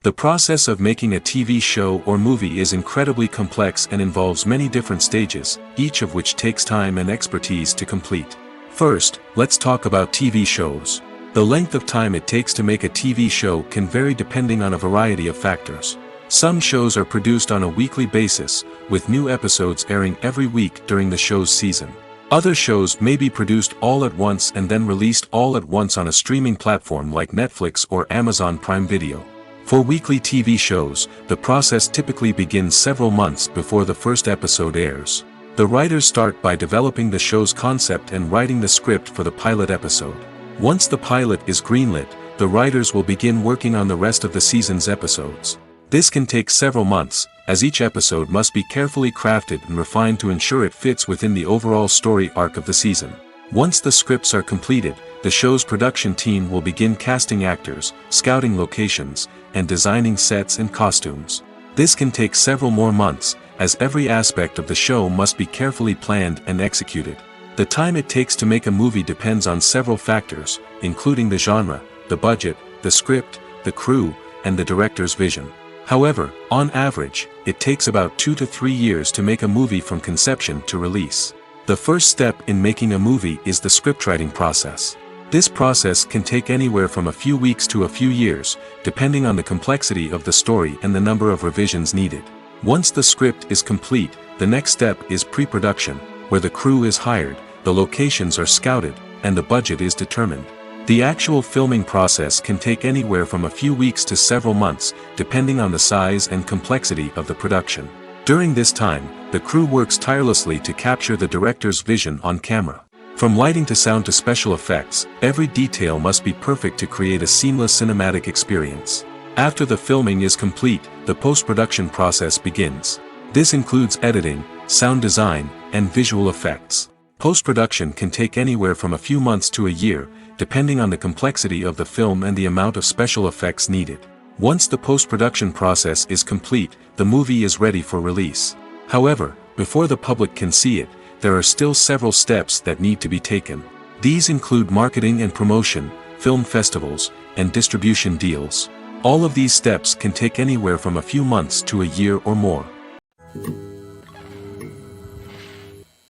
The process of making a TV show or movie is incredibly complex and involves many different stages, each of which takes time and expertise to complete. First, let's talk about TV shows. The length of time it takes to make a TV show can vary depending on a variety of factors. Some shows are produced on a weekly basis, with new episodes airing every week during the show's season. Other shows may be produced all at once and then released all at once on a streaming platform like Netflix or Amazon Prime Video. For weekly TV shows, the process typically begins several months before the first episode airs. The writers start by developing the show's concept and writing the script for the pilot episode. Once the pilot is greenlit, the writers will begin working on the rest of the season's episodes. This can take several months, as each episode must be carefully crafted and refined to ensure it fits within the overall story arc of the season. Once the scripts are completed, the show's production team will begin casting actors, scouting locations, and designing sets and costumes. This can take several more months, as every aspect of the show must be carefully planned and executed. The time it takes to make a movie depends on several factors, including the genre, the budget, the script, the crew, and the director's vision. However, on average, it takes about 2 to 3 years to make a movie from conception to release. The first step in making a movie is the scriptwriting process. This process can take anywhere from a few weeks to a few years, depending on the complexity of the story and the number of revisions needed. Once the script is complete, the next step is pre-production, where the crew is hired, the locations are scouted, and the budget is determined. The actual filming process can take anywhere from a few weeks to several months, depending on the size and complexity of the production. During this time, the crew works tirelessly to capture the director's vision on camera. From lighting to sound to special effects, every detail must be perfect to create a seamless cinematic experience. After the filming is complete, the post-production process begins. This includes editing, sound design, and visual effects. Post-production can take anywhere from a few months to a year, depending on the complexity of the film and the amount of special effects needed. Once the post-production process is complete, the movie is ready for release. However, before the public can see it, there are still several steps that need to be taken. These include marketing and promotion, film festivals, and distribution deals. All of these steps can take anywhere from a few months to a year or more.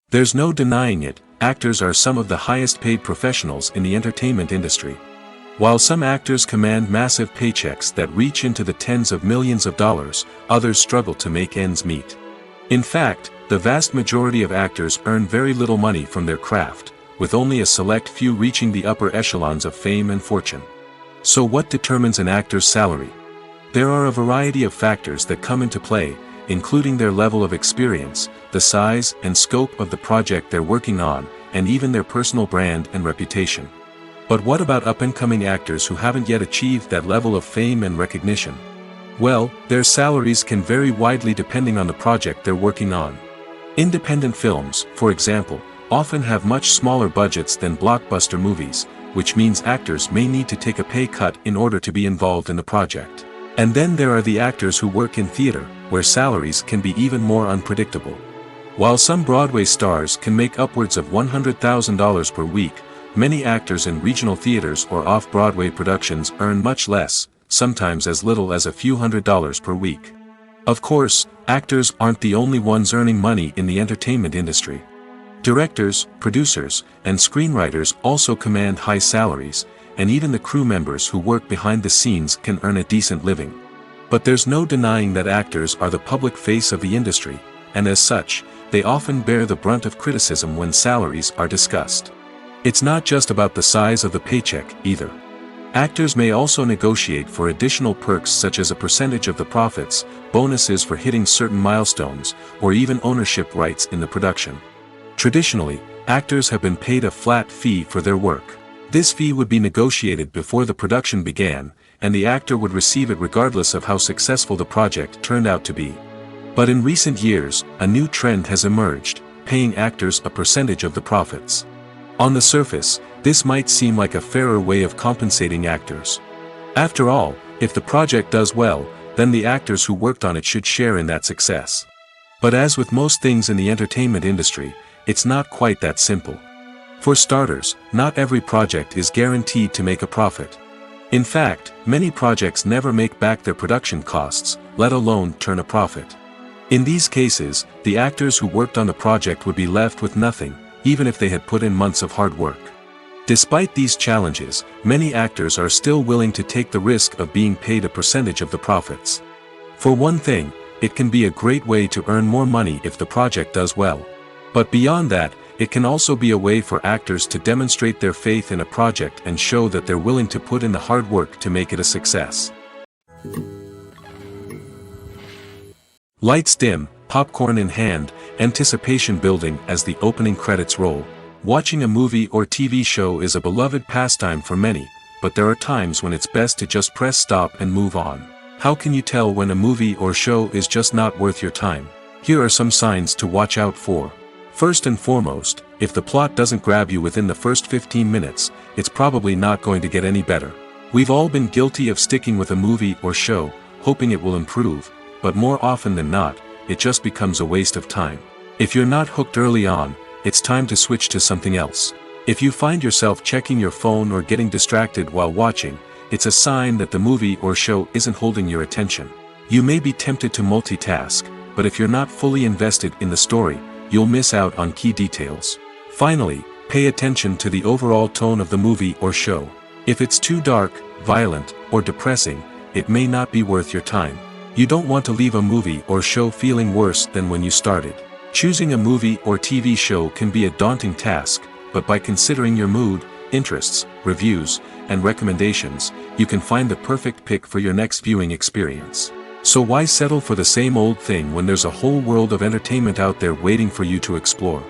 There's no denying it, actors are some of the highest paid professionals in the entertainment industry. While some actors command massive paychecks that reach into the tens of millions of dollars, others struggle to make ends meet. In fact, the vast majority of actors earn very little money from their craft, with only a select few reaching the upper echelons of fame and fortune. So what determines an actor's salary? There are a variety of factors that come into play, including their level of experience, the size and scope of the project they're working on, and even their personal brand and reputation. But what about up-and-coming actors who haven't yet achieved that level of fame and recognition? Well, their salaries can vary widely depending on the project they're working on. Independent films, for example, often have much smaller budgets than blockbuster movies, which means actors may need to take a pay cut in order to be involved in the project. And then there are the actors who work in theater, where salaries can be even more unpredictable. While some Broadway stars can make upwards of $100,000 per week, many actors in regional theaters or off-Broadway productions earn much less, sometimes as little as a few $100s per week. Of course, actors aren't the only ones earning money in the entertainment industry. Directors, producers, and screenwriters also command high salaries, and even the crew members who work behind the scenes can earn a decent living. But there's no denying that actors are the public face of the industry, and as such, they often bear the brunt of criticism when salaries are discussed. It's not just about the size of the paycheck, either. Actors may also negotiate for additional perks such as a percentage of the profits, bonuses for hitting certain milestones, or even ownership rights in the production. Traditionally, actors have been paid a flat fee for their work. This fee would be negotiated before the production began, and the actor would receive it regardless of how successful the project turned out to be. But in recent years, a new trend has emerged, paying actors a percentage of the profits. On the surface, this might seem like a fairer way of compensating actors. After all, if the project does well, then the actors who worked on it should share in that success. But as with most things in the entertainment industry, it's not quite that simple. For starters, not every project is guaranteed to make a profit. In fact, many projects never make back their production costs, let alone turn a profit. In these cases, the actors who worked on the project would be left with nothing, even if they had put in months of hard work. Despite these challenges, many actors are still willing to take the risk of being paid a percentage of the profits. For one thing, it can be a great way to earn more money if the project does well. But beyond that, it can also be a way for actors to demonstrate their faith in a project and show that they're willing to put in the hard work to make it a success. Lights dim, popcorn in hand, anticipation building as the opening credits roll. Watching a movie or TV show is a beloved pastime for many, but there are times when it's best to just press stop and move on. How can you tell when a movie or show is just not worth your time? Here are some signs to watch out for. First and foremost, if the plot doesn't grab you within the first 15 minutes, it's probably not going to get any better. We've all been guilty of sticking with a movie or show, hoping it will improve, but more often than not, it just becomes a waste of time. If you're not hooked early on, it's time to switch to something else. If you find yourself checking your phone or getting distracted while watching, it's a sign that the movie or show isn't holding your attention. You may be tempted to multitask, but if you're not fully invested in the story, you'll miss out on key details. Finally, pay attention to the overall tone of the movie or show. If it's too dark, violent, or depressing, it may not be worth your time. You don't want to leave a movie or show feeling worse than when you started. Choosing a movie or TV show can be a daunting task, but by considering your mood, interests, reviews, and recommendations, you can find the perfect pick for your next viewing experience. So why settle for the same old thing when there's a whole world of entertainment out there waiting for you to explore?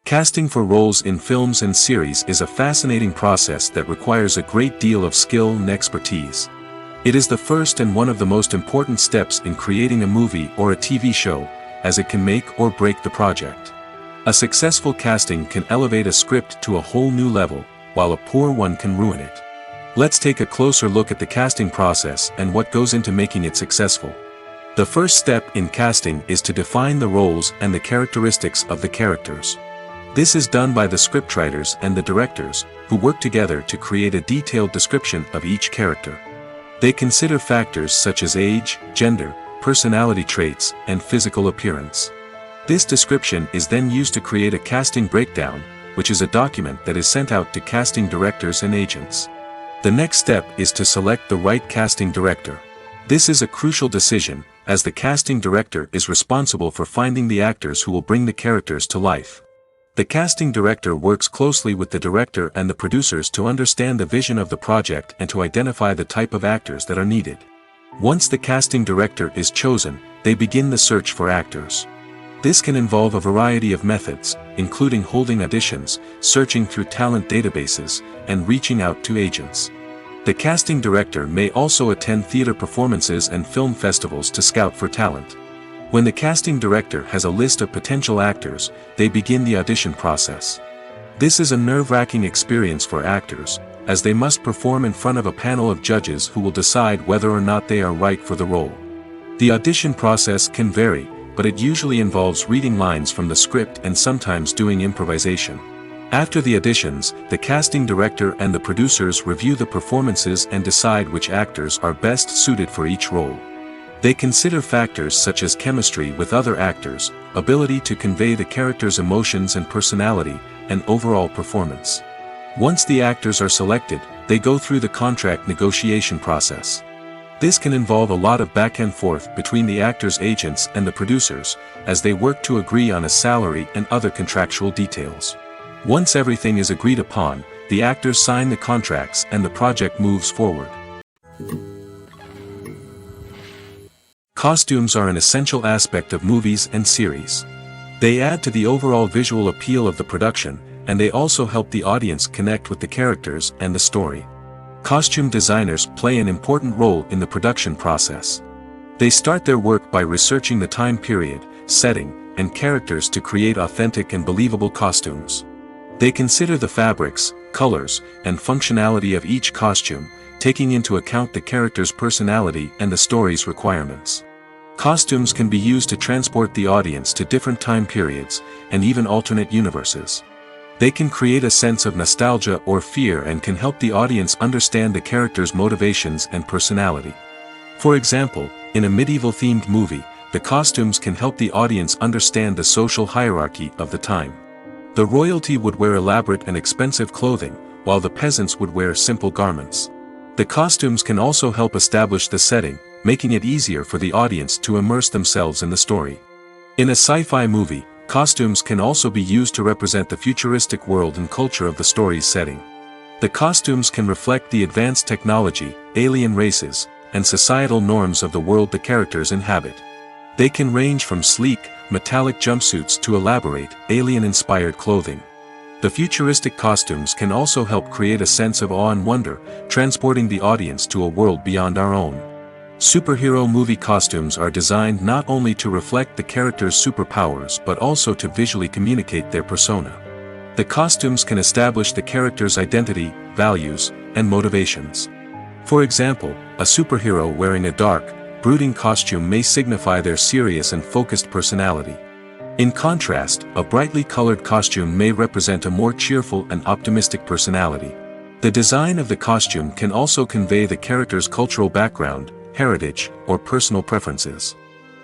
Casting for roles in films and series is a fascinating process that requires a great deal of skill and expertise. It is the first and one of the most important steps in creating a movie or a TV show, as it can make or break the project. A successful casting can elevate a script to a whole new level, while a poor one can ruin it. Let's take a closer look at the casting process and what goes into making it successful. The first step in casting is to define the roles and the characteristics of the characters. This is done by the scriptwriters and the directors, who work together to create a detailed description of each character. They consider factors such as age, gender, personality traits, and physical appearance. This description is then used to create a casting breakdown, which is a document that is sent out to casting directors and agents. The next step is to select the right casting director. This is a crucial decision, as the casting director is responsible for finding the actors who will bring the characters to life. The casting director works closely with the director and the producers to understand the vision of the project and to identify the type of actors that are needed. Once the casting director is chosen, they begin the search for actors. This can involve a variety of methods, including holding auditions, searching through talent databases, and reaching out to agents. The casting director may also attend theater performances and film festivals to scout for talent. When the casting director has a list of potential actors, they begin the audition process. This is a nerve-wracking experience for actors, as they must perform in front of a panel of judges who will decide whether or not they are right for the role. The audition process can vary, but it usually involves reading lines from the script and sometimes doing improvisation. After the auditions, the casting director and the producers review the performances and decide which actors are best suited for each role. They consider factors such as chemistry with other actors, ability to convey the character's emotions and personality, and overall performance. Once the actors are selected, they go through the contract negotiation process. This can involve a lot of back and forth between the actors' agents and the producers, as they work to agree on a salary and other contractual details. Once everything is agreed upon, the actors sign the contracts and the project moves forward. Costumes are an essential aspect of movies and series. They add to the overall visual appeal of the production, and they also help the audience connect with the characters and the story. Costume designers play an important role in the production process. They start their work by researching the time period, setting, and characters to create authentic and believable costumes. They consider the fabrics, colors, and functionality of each costume, taking into account the character's personality and the story's requirements. Costumes can be used to transport the audience to different time periods, and even alternate universes. They can create a sense of nostalgia or fear and can help the audience understand the character's motivations and personality. For example, in a medieval-themed movie, the costumes can help the audience understand the social hierarchy of the time. The royalty would wear elaborate and expensive clothing, while the peasants would wear simple garments. The costumes can also help establish the setting, making it easier for the audience to immerse themselves in the story. In a sci-fi movie, costumes can also be used to represent the futuristic world and culture of the story's setting. The costumes can reflect the advanced technology, alien races, and societal norms of the world the characters inhabit. They can range from sleek, metallic jumpsuits to elaborate, alien-inspired clothing. The futuristic costumes can also help create a sense of awe and wonder, transporting the audience to a world beyond our own. Superhero movie costumes are designed not only to reflect the character's superpowers but also to visually communicate their persona. The costumes can establish the character's identity, values, and motivations. For example, a superhero wearing a dark, brooding costume may signify their serious and focused personality. In contrast, a brightly colored costume may represent a more cheerful and optimistic personality. The design of the costume can also convey the character's cultural background, heritage, or personal preferences.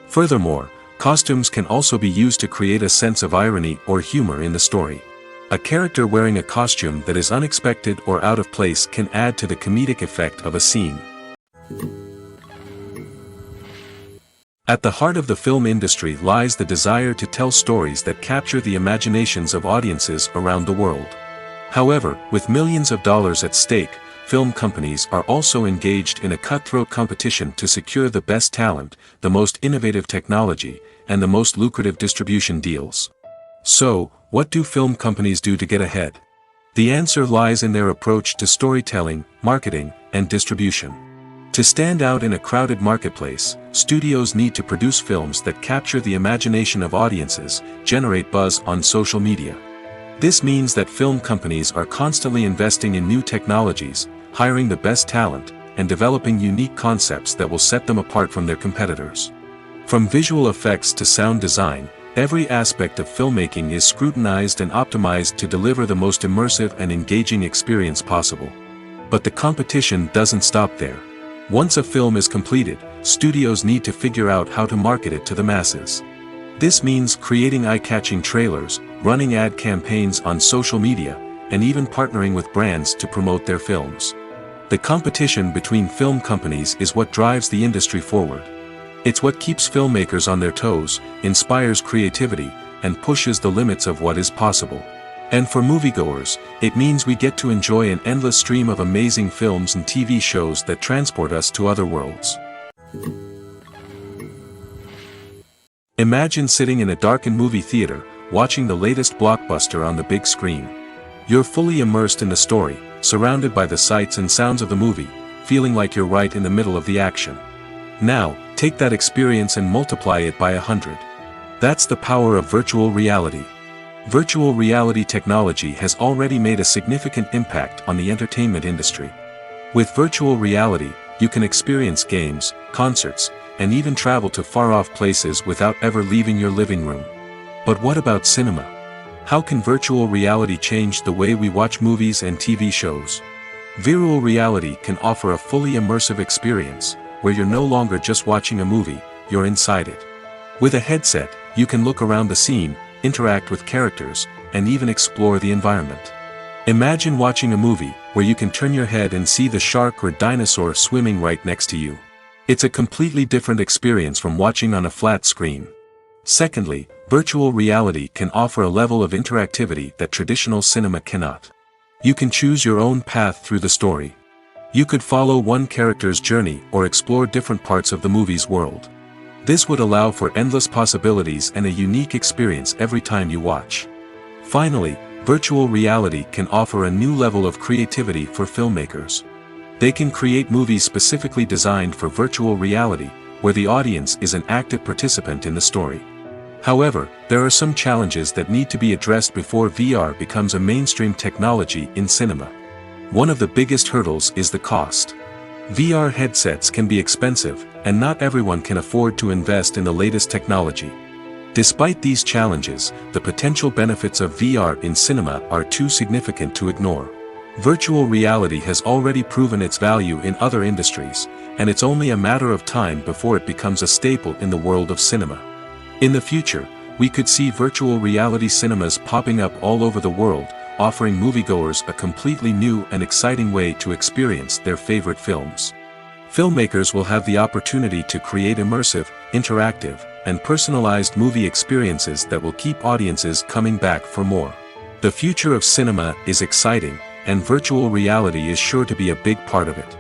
Furthermore, costumes can also be used to create a sense of irony or humor in the story. A character wearing a costume that is unexpected or out of place can add to the comedic effect of a scene. At the heart of the film industry lies the desire to tell stories that capture the imaginations of audiences around the world. However, with millions of dollars at stake, film companies are also engaged in a cutthroat competition to secure the best talent, the most innovative technology, and the most lucrative distribution deals. So, what do film companies do to get ahead? The answer lies in their approach to storytelling, marketing, and distribution. To stand out in a crowded marketplace, studios need to produce films that capture the imagination of audiences, generate buzz on social media. This means that film companies are constantly investing in new technologies, hiring the best talent, and developing unique concepts that will set them apart from their competitors. From visual effects to sound design, every aspect of filmmaking is scrutinized and optimized to deliver the most immersive and engaging experience possible. But the competition doesn't stop there. Once a film is completed, studios need to figure out how to market it to the masses. This means creating eye-catching trailers, running ad campaigns on social media, and even partnering with brands to promote their films. The competition between film companies is what drives the industry forward. It's what keeps filmmakers on their toes, inspires creativity, and pushes the limits of what is possible. And for moviegoers, it means we get to enjoy an endless stream of amazing films and TV shows that transport us to other worlds. Imagine sitting in a darkened movie theater, watching the latest blockbuster on the big screen. You're fully immersed in the story, surrounded by the sights and sounds of the movie, feeling like you're right in the middle of the action. Now, take that experience and multiply it by 100. That's the power of virtual reality. Virtual reality technology has already made a significant impact on the entertainment industry. With virtual reality, you can experience games, concerts, and even travel to far-off places without ever leaving your living room. But what about cinema? How can virtual reality change the way we watch movies and TV shows? Virtual reality can offer a fully immersive experience, where you're no longer just watching a movie, you're inside it. With a headset, you can look around the scene, interact with characters, and even explore the environment. Imagine watching a movie where you can turn your head and see the shark or dinosaur swimming right next to you. It's a completely different experience from watching on a flat screen. Secondly, virtual reality can offer a level of interactivity that traditional cinema cannot. You can choose your own path through the story. You could follow one character's journey or explore different parts of the movie's world. This would allow for endless possibilities and a unique experience every time you watch. Finally, virtual reality can offer a new level of creativity for filmmakers. They can create movies specifically designed for virtual reality, where the audience is an active participant in the story. However, there are some challenges that need to be addressed before VR becomes a mainstream technology in cinema. One of the biggest hurdles is the cost. VR headsets can be expensive, and not everyone can afford to invest in the latest technology. Despite these challenges, the potential benefits of VR in cinema are too significant to ignore. Virtual reality has already proven its value in other industries, and it's only a matter of time before it becomes a staple in the world of cinema. In the future, we could see virtual reality cinemas popping up all over the world, offering moviegoers a completely new and exciting way to experience their favorite films. Filmmakers will have the opportunity to create immersive, interactive, and personalized movie experiences that will keep audiences coming back for more. The future of cinema is exciting, and virtual reality is sure to be a big part of it.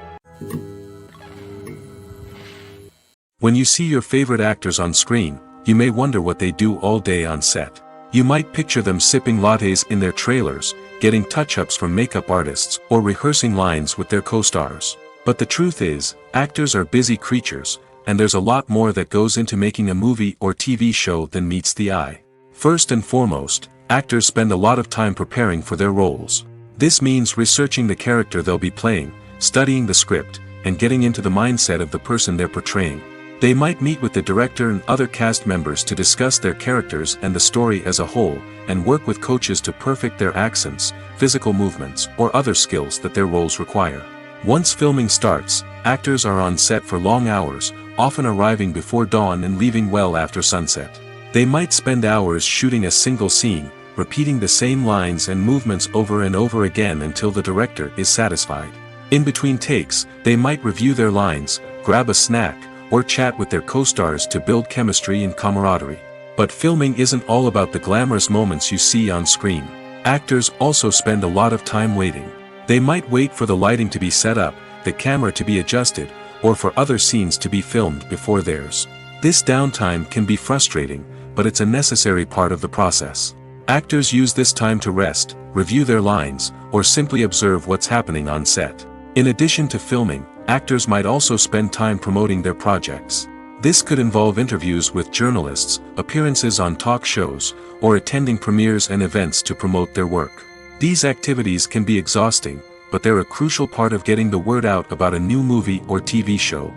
When you see your favorite actors on screen, you may wonder what they do all day on set. You might picture them sipping lattes in their trailers, getting touch-ups from makeup artists, or rehearsing lines with their co-stars. But the truth is, actors are busy creatures, and there's a lot more that goes into making a movie or TV show than meets the eye. First and foremost, actors spend a lot of time preparing for their roles. This means researching the character they'll be playing, studying the script, and getting into the mindset of the person they're portraying. They might meet with the director and other cast members to discuss their characters and the story as a whole, and work with coaches to perfect their accents, physical movements, or other skills that their roles require. Once filming starts, actors are on set for long hours, often arriving before dawn and leaving well after sunset. They might spend hours shooting a single scene, repeating the same lines and movements over and over again until the director is satisfied. In between takes, they might review their lines, grab a snack, or chat with their co-stars to build chemistry and camaraderie. But filming isn't all about the glamorous moments you see on screen. Actors also spend a lot of time waiting. They might wait for the lighting to be set up, the camera to be adjusted, or for other scenes to be filmed before theirs. This downtime can be frustrating, but it's a necessary part of the process. Actors use this time to rest, review their lines, or simply observe what's happening on set. In addition to filming, actors might also spend time promoting their projects. This could involve interviews with journalists, appearances on talk shows, or attending premieres and events to promote their work. These activities can be exhausting, but they're a crucial part of getting the word out about a new movie or TV show.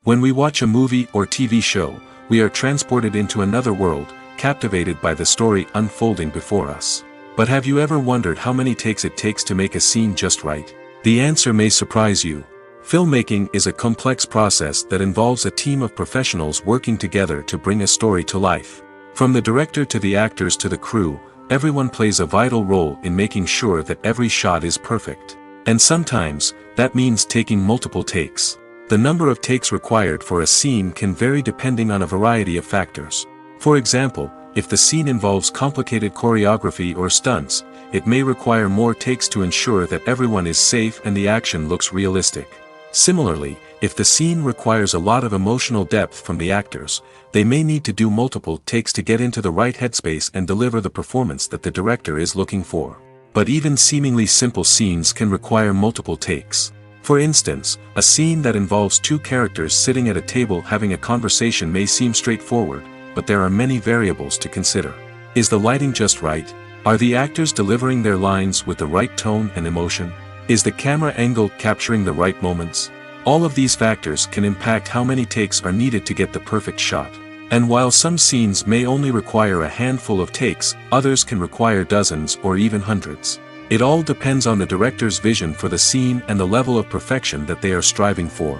When we watch a movie or TV show, we are transported into another world, captivated by the story unfolding before us. But have you ever wondered how many takes it takes to make a scene just right? The answer may surprise you. Filmmaking is a complex process that involves a team of professionals working together to bring a story to life. From the director to the actors to the crew, everyone plays a vital role in making sure that every shot is perfect. And sometimes, that means taking multiple takes. The number of takes required for a scene can vary depending on a variety of factors. For example, if the scene involves complicated choreography or stunts, it may require more takes to ensure that everyone is safe and the action looks realistic. Similarly, if the scene requires a lot of emotional depth from the actors, they may need to do multiple takes to get into the right headspace and deliver the performance that the director is looking for. But even seemingly simple scenes can require multiple takes. For instance, a scene that involves two characters sitting at a table having a conversation may seem straightforward, but there are many variables to consider. Is the lighting just right? Are the actors delivering their lines with the right tone and emotion? Is the camera angle capturing the right moments? All of these factors can impact how many takes are needed to get the perfect shot. And while some scenes may only require a handful of takes, others can require dozens or even hundreds. It all depends on the director's vision for the scene and the level of perfection that they are striving for.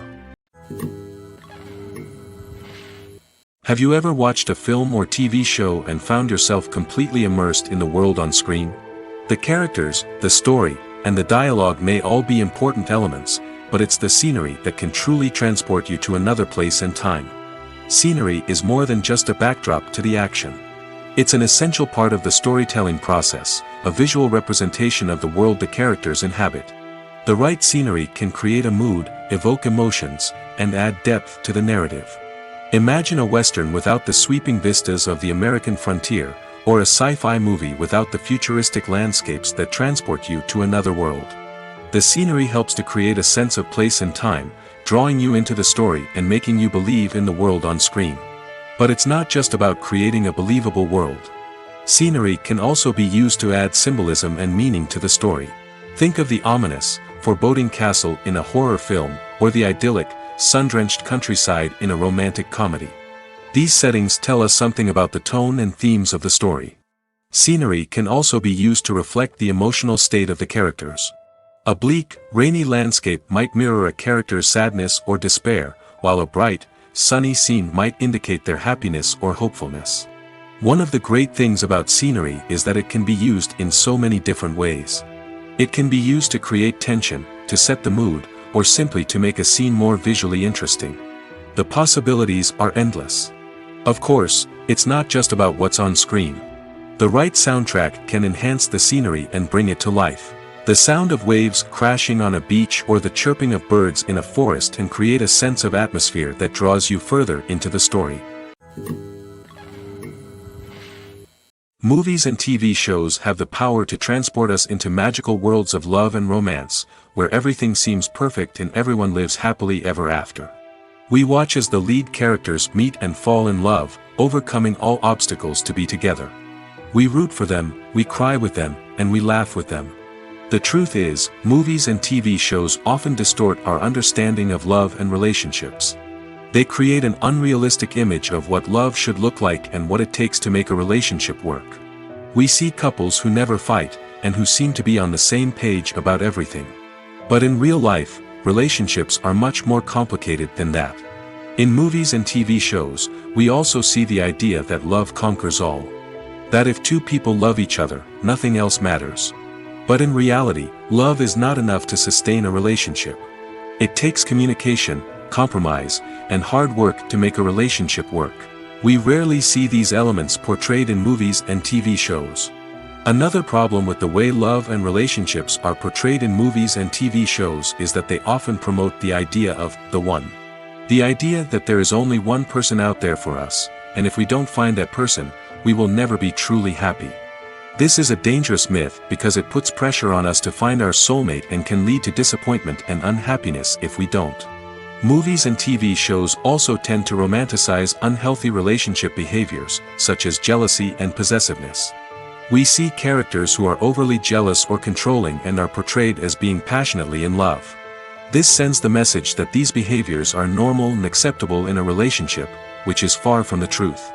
Have you ever watched a film or TV show and found yourself completely immersed in the world on screen? The characters, the story, and the dialogue may all be important elements, but it's the scenery that can truly transport you to another place and time. Scenery is more than just a backdrop to the action. It's an essential part of the storytelling process, a visual representation of the world the characters inhabit. The right scenery can create a mood, evoke emotions, and add depth to the narrative. Imagine a Western without the sweeping vistas of the American frontier, or a sci-fi movie without the futuristic landscapes that transport you to another world. The scenery helps to create a sense of place and time, drawing you into the story and making you believe in the world on screen. But it's not just about creating a believable world. Scenery can also be used to add symbolism and meaning to the story. Think of the ominous, foreboding castle in a horror film, or the idyllic, sun-drenched countryside in a romantic comedy. These settings tell us something about the tone and themes of the story. Scenery can also be used to reflect the emotional state of the characters. A bleak, rainy landscape might mirror a character's sadness or despair, while a bright, sunny scene might indicate their happiness or hopefulness. One of the great things about scenery is that it can be used in so many different ways. It can be used to create tension, to set the mood, or simply to make a scene more visually interesting. The possibilities are endless. Of course, it's not just about what's on screen. The right soundtrack can enhance the scenery and bring it to life. The sound of waves crashing on a beach or the chirping of birds in a forest can create a sense of atmosphere that draws you further into the story. Movies and TV shows have the power to transport us into magical worlds of love and romance, where everything seems perfect and everyone lives happily ever after. We watch as the lead characters meet and fall in love, overcoming all obstacles to be together. We root for them, we cry with them, and we laugh with them. The truth is, movies and TV shows often distort our understanding of love and relationships. They create an unrealistic image of what love should look like and what it takes to make a relationship work. We see couples who never fight, and who seem to be on the same page about everything. But in real life, relationships are much more complicated than that. In movies and TV shows, we also see the idea that love conquers all. That if two people love each other, nothing else matters. But in reality, love is not enough to sustain a relationship. It takes communication, compromise, and hard work to make a relationship work. We rarely see these elements portrayed in movies and TV shows. Another problem with the way love and relationships are portrayed in movies and TV shows is that they often promote the idea of the one. The idea that there is only one person out there for us, and if we don't find that person, we will never be truly happy. This is a dangerous myth because it puts pressure on us to find our soulmate and can lead to disappointment and unhappiness if we don't. Movies and TV shows also tend to romanticize unhealthy relationship behaviors, such as jealousy and possessiveness. We see characters who are overly jealous or controlling and are portrayed as being passionately in love. This sends the message that these behaviors are normal and acceptable in a relationship, which is far from the truth.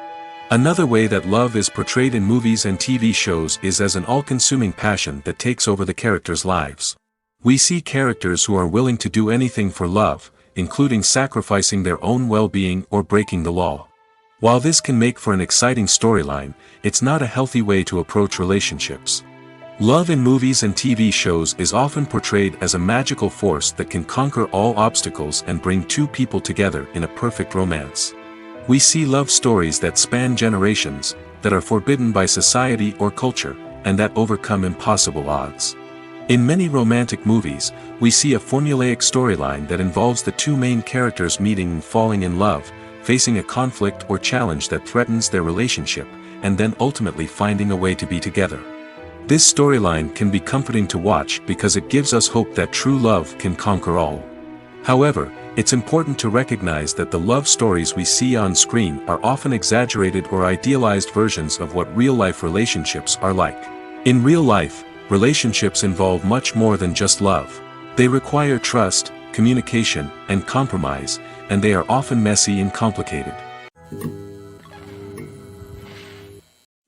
Another way that love is portrayed in movies and TV shows is as an all-consuming passion that takes over the characters' lives. We see characters who are willing to do anything for love, including sacrificing their own well-being or breaking the law. While this can make for an exciting storyline, it's not a healthy way to approach relationships. Love in movies and TV shows is often portrayed as a magical force that can conquer all obstacles and bring two people together in a perfect romance. We see love stories that span generations, that are forbidden by society or culture, and that overcome impossible odds. In many romantic movies, we see a formulaic storyline that involves the two main characters meeting and falling in love, facing a conflict or challenge that threatens their relationship, and then ultimately finding a way to be together. This storyline can be comforting to watch because it gives us hope that true love can conquer all. However, it's important to recognize that the love stories we see on screen are often exaggerated or idealized versions of what real-life relationships are like. In real life, relationships involve much more than just love. They require trust, communication, and compromise, and they are often messy and complicated.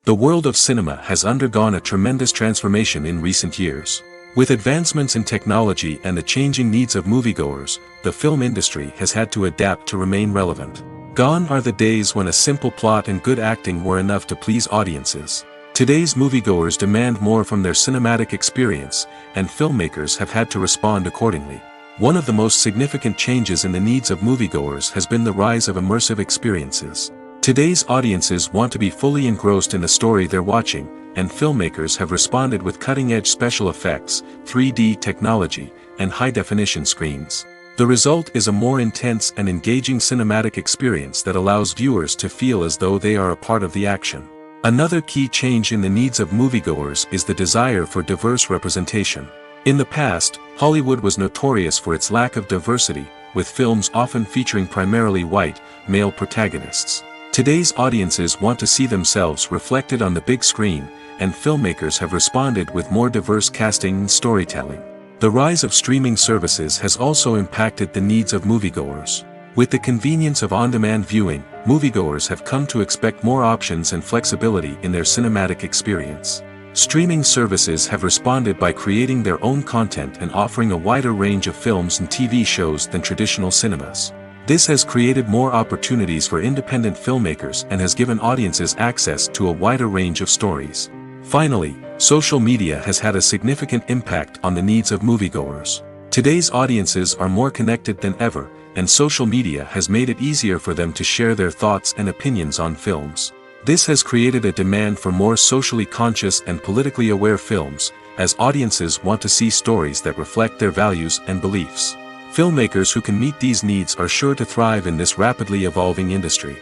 The world of cinema has undergone a tremendous transformation in recent years. With advancements in technology and the changing needs of moviegoers, the film industry has had to adapt to remain relevant. Gone are the days when a simple plot and good acting were enough to please audiences. Today's moviegoers demand more from their cinematic experience, and filmmakers have had to respond accordingly. One of the most significant changes in the needs of moviegoers has been the rise of immersive experiences. Today's audiences want to be fully engrossed in the story they're watching, and filmmakers have responded with cutting-edge special effects, 3D technology, and high-definition screens. The result is a more intense and engaging cinematic experience that allows viewers to feel as though they are a part of the action. Another key change in the needs of moviegoers is the desire for diverse representation. In the past, Hollywood was notorious for its lack of diversity, with films often featuring primarily white, male protagonists. Today's audiences want to see themselves reflected on the big screen, and filmmakers have responded with more diverse casting and storytelling. The rise of streaming services has also impacted the needs of moviegoers. With the convenience of on-demand viewing, moviegoers have come to expect more options and flexibility in their cinematic experience. Streaming services have responded by creating their own content and offering a wider range of films and TV shows than traditional cinemas. This has created more opportunities for independent filmmakers and has given audiences access to a wider range of stories. Finally, social media has had a significant impact on the needs of moviegoers. Today's audiences are more connected than ever, and social media has made it easier for them to share their thoughts and opinions on films. This has created a demand for more socially conscious and politically aware films, as audiences want to see stories that reflect their values and beliefs. Filmmakers who can meet these needs are sure to thrive in this rapidly evolving industry.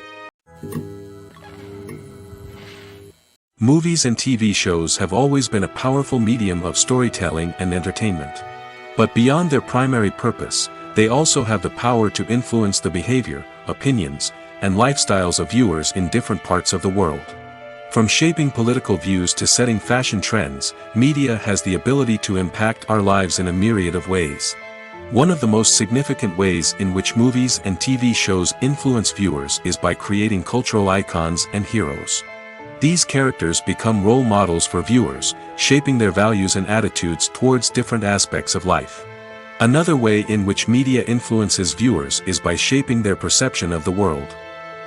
Movies and TV shows have always been a powerful medium of storytelling and entertainment. But beyond their primary purpose, they also have the power to influence the behavior, opinions, and lifestyles of viewers in different parts of the world. From shaping political views to setting fashion trends, media has the ability to impact our lives in a myriad of ways. One of the most significant ways in which movies and TV shows influence viewers is by creating cultural icons and heroes. These characters become role models for viewers, shaping their values and attitudes towards different aspects of life. Another way in which media influences viewers is by shaping their perception of the world.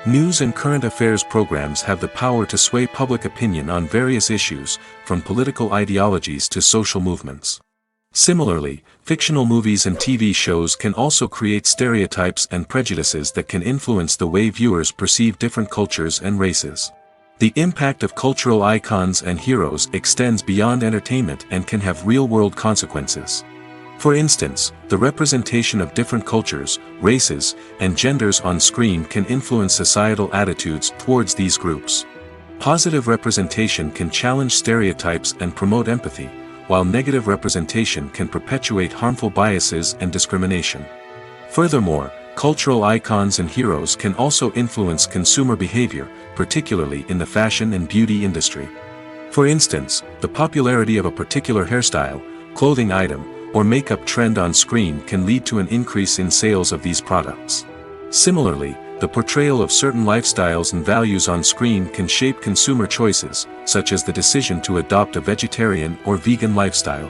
News and current affairs programs have the power to sway public opinion on various issues, from political ideologies to social movements. Similarly, fictional movies and TV shows can also create stereotypes and prejudices that can influence the way viewers perceive different cultures and races. The impact of cultural icons and heroes extends beyond entertainment and can have real-world consequences. For instance, the representation of different cultures, races, and genders on screen can influence societal attitudes towards these groups. Positive representation can challenge stereotypes and promote empathy, while negative representation can perpetuate harmful biases and discrimination. Furthermore, cultural icons and heroes can also influence consumer behavior, particularly in the fashion and beauty industry. For instance, the popularity of a particular hairstyle, clothing item, or makeup trend on screen can lead to an increase in sales of these products. Similarly, the portrayal of certain lifestyles and values on screen can shape consumer choices, such as the decision to adopt a vegetarian or vegan lifestyle.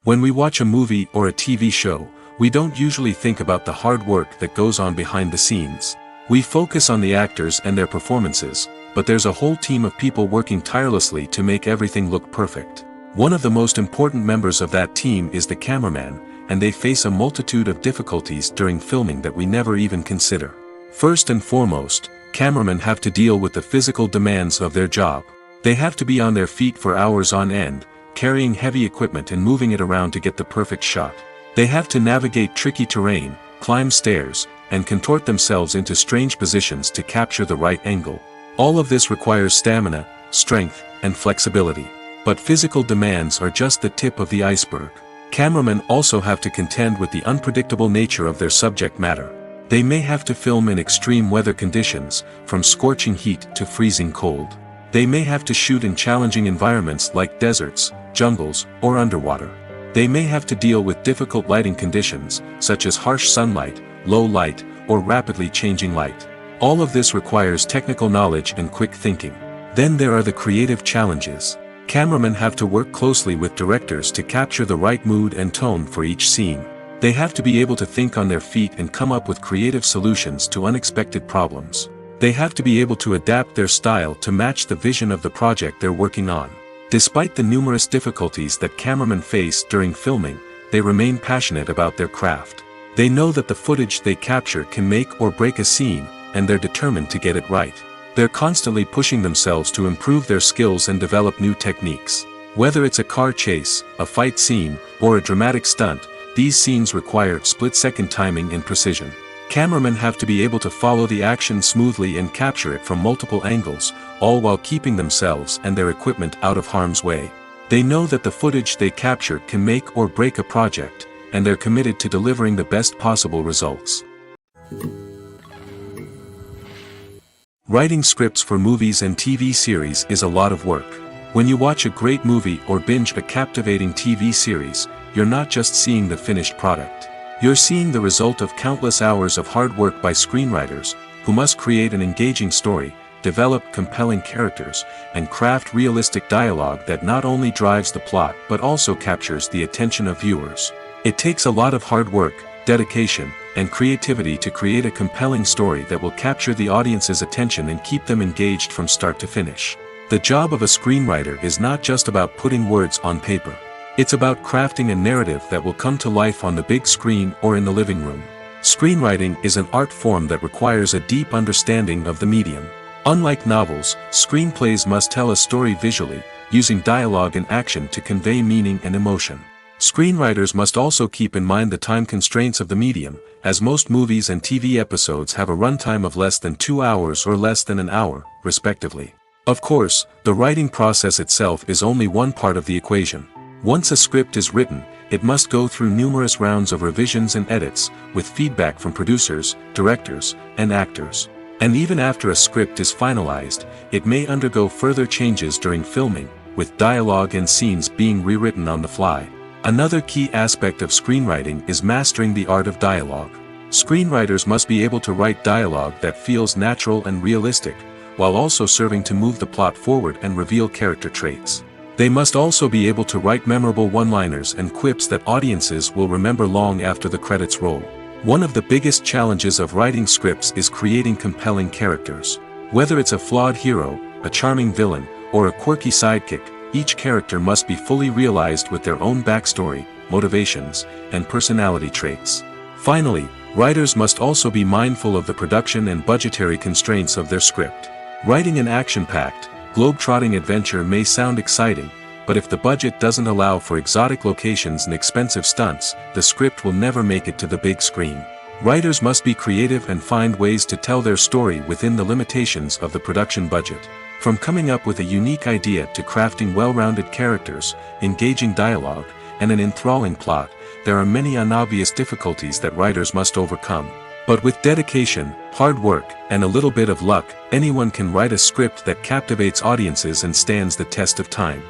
When we watch a movie or a TV show, we don't usually think about the hard work that goes on behind the scenes. We focus on the actors and their performances, but there's a whole team of people working tirelessly to make everything look perfect. One of the most important members of that team is the cameraman, and they face a multitude of difficulties during filming that we never even consider. First and foremost, cameramen have to deal with the physical demands of their job. They have to be on their feet for hours on end, carrying heavy equipment and moving it around to get the perfect shot. They have to navigate tricky terrain, climb stairs, and contort themselves into strange positions to capture the right angle. All of this requires stamina, strength, and flexibility. But physical demands are just the tip of the iceberg. Cameramen also have to contend with the unpredictable nature of their subject matter. They may have to film in extreme weather conditions, from scorching heat to freezing cold. They may have to shoot in challenging environments like deserts, jungles, or underwater. They may have to deal with difficult lighting conditions, such as harsh sunlight, low light, or rapidly changing light. All of this requires technical knowledge and quick thinking. Then there are the creative challenges. Cameramen have to work closely with directors to capture the right mood and tone for each scene. They have to be able to think on their feet and come up with creative solutions to unexpected problems. They have to be able to adapt their style to match the vision of the project they're working on. Despite the numerous difficulties that cameramen face during filming, they remain passionate about their craft. They know that the footage they capture can make or break a scene, and they're determined to get it right. They're constantly pushing themselves to improve their skills and develop new techniques. Whether it's a car chase, a fight scene, or a dramatic stunt, these scenes require split-second timing and precision. Cameramen have to be able to follow the action smoothly and capture it from multiple angles, all while keeping themselves and their equipment out of harm's way. They know that the footage they capture can make or break a project, and they're committed to delivering the best possible results. Writing scripts for movies and TV series is a lot of work. When you watch a great movie or binge a captivating TV series, you're not just seeing the finished product. You're seeing the result of countless hours of hard work by screenwriters, who must create an engaging story, develop compelling characters, and craft realistic dialogue that not only drives the plot but also captures the attention of viewers. It takes a lot of hard work, dedication, and creativity to create a compelling story that will capture the audience's attention and keep them engaged from start to finish. The job of a screenwriter is not just about putting words on paper. It's about crafting a narrative that will come to life on the big screen or in the living room. Screenwriting is an art form that requires a deep understanding of the medium. Unlike novels, screenplays must tell a story visually, using dialogue and action to convey meaning and emotion. Screenwriters must also keep in mind the time constraints of the medium, as most movies and TV episodes have a runtime of less than 2 hours or less than an hour, respectively. Of course, the writing process itself is only one part of the equation. Once a script is written, it must go through numerous rounds of revisions and edits, with feedback from producers, directors, and actors. And even after a script is finalized, it may undergo further changes during filming, with dialogue and scenes being rewritten on the fly. Another key aspect of screenwriting is mastering the art of dialogue. Screenwriters must be able to write dialogue that feels natural and realistic, while also serving to move the plot forward and reveal character traits. They must also be able to write memorable one-liners and quips that audiences will remember long after the credits roll. One of the biggest challenges of writing scripts is creating compelling characters. Whether it's a flawed hero, a charming villain, or a quirky sidekick, each character must be fully realized with their own backstory, motivations, and personality traits. Finally, writers must also be mindful of the production and budgetary constraints of their script. Writing an action-packed, globe-trotting adventure may sound exciting, but if the budget doesn't allow for exotic locations and expensive stunts, the script will never make it to the big screen. Writers must be creative and find ways to tell their story within the limitations of the production budget. From coming up with a unique idea to crafting well-rounded characters, engaging dialogue, and an enthralling plot, there are many unobvious difficulties that writers must overcome. But with dedication, hard work, and a little bit of luck, anyone can write a script that captivates audiences and stands the test of time.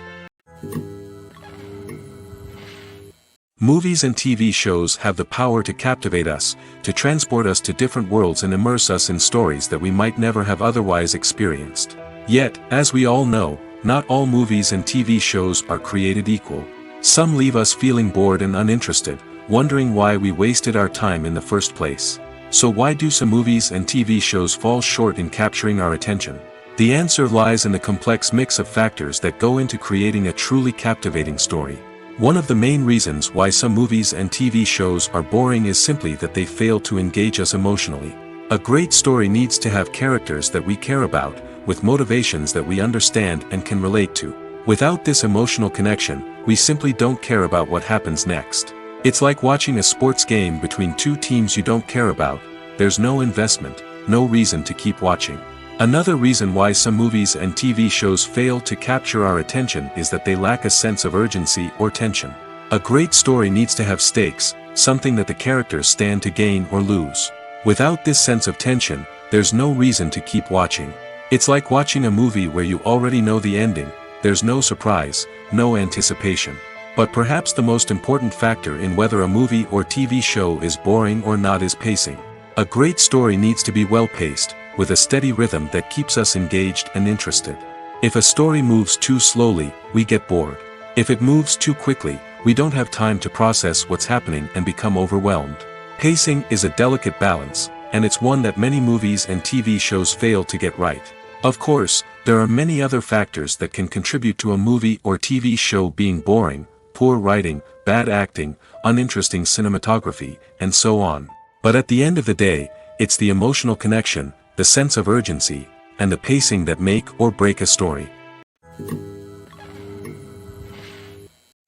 Movies and TV shows have the power to captivate us, to transport us to different worlds and immerse us in stories that we might never have otherwise experienced. Yet, as we all know, not all movies and TV shows are created equal. Some leave us feeling bored and uninterested, wondering why we wasted our time in the first place. So why do some movies and TV shows fall short in capturing our attention? The answer lies in the complex mix of factors that go into creating a truly captivating story. One of the main reasons why some movies and TV shows are boring is simply that they fail to engage us emotionally. A great story needs to have characters that we care about, with motivations that we understand and can relate to. Without this emotional connection, we simply don't care about what happens next. It's like watching a sports game between two teams you don't care about. There's no investment, no reason to keep watching. Another reason why some movies and TV shows fail to capture our attention is that they lack a sense of urgency or tension. A great story needs to have stakes, something that the characters stand to gain or lose. Without this sense of tension, there's no reason to keep watching. It's like watching a movie where you already know the ending. There's no surprise, no anticipation. But perhaps the most important factor in whether a movie or TV show is boring or not is pacing. A great story needs to be well-paced, with a steady rhythm that keeps us engaged and interested. If a story moves too slowly, we get bored. If it moves too quickly, we don't have time to process what's happening and become overwhelmed. Pacing is a delicate balance, and it's one that many movies and TV shows fail to get right. Of course, there are many other factors that can contribute to a movie or TV show being boring: poor writing, bad acting, uninteresting cinematography, and so on. But at the end of the day, it's the emotional connection, the sense of urgency, and the pacing that make or break a story.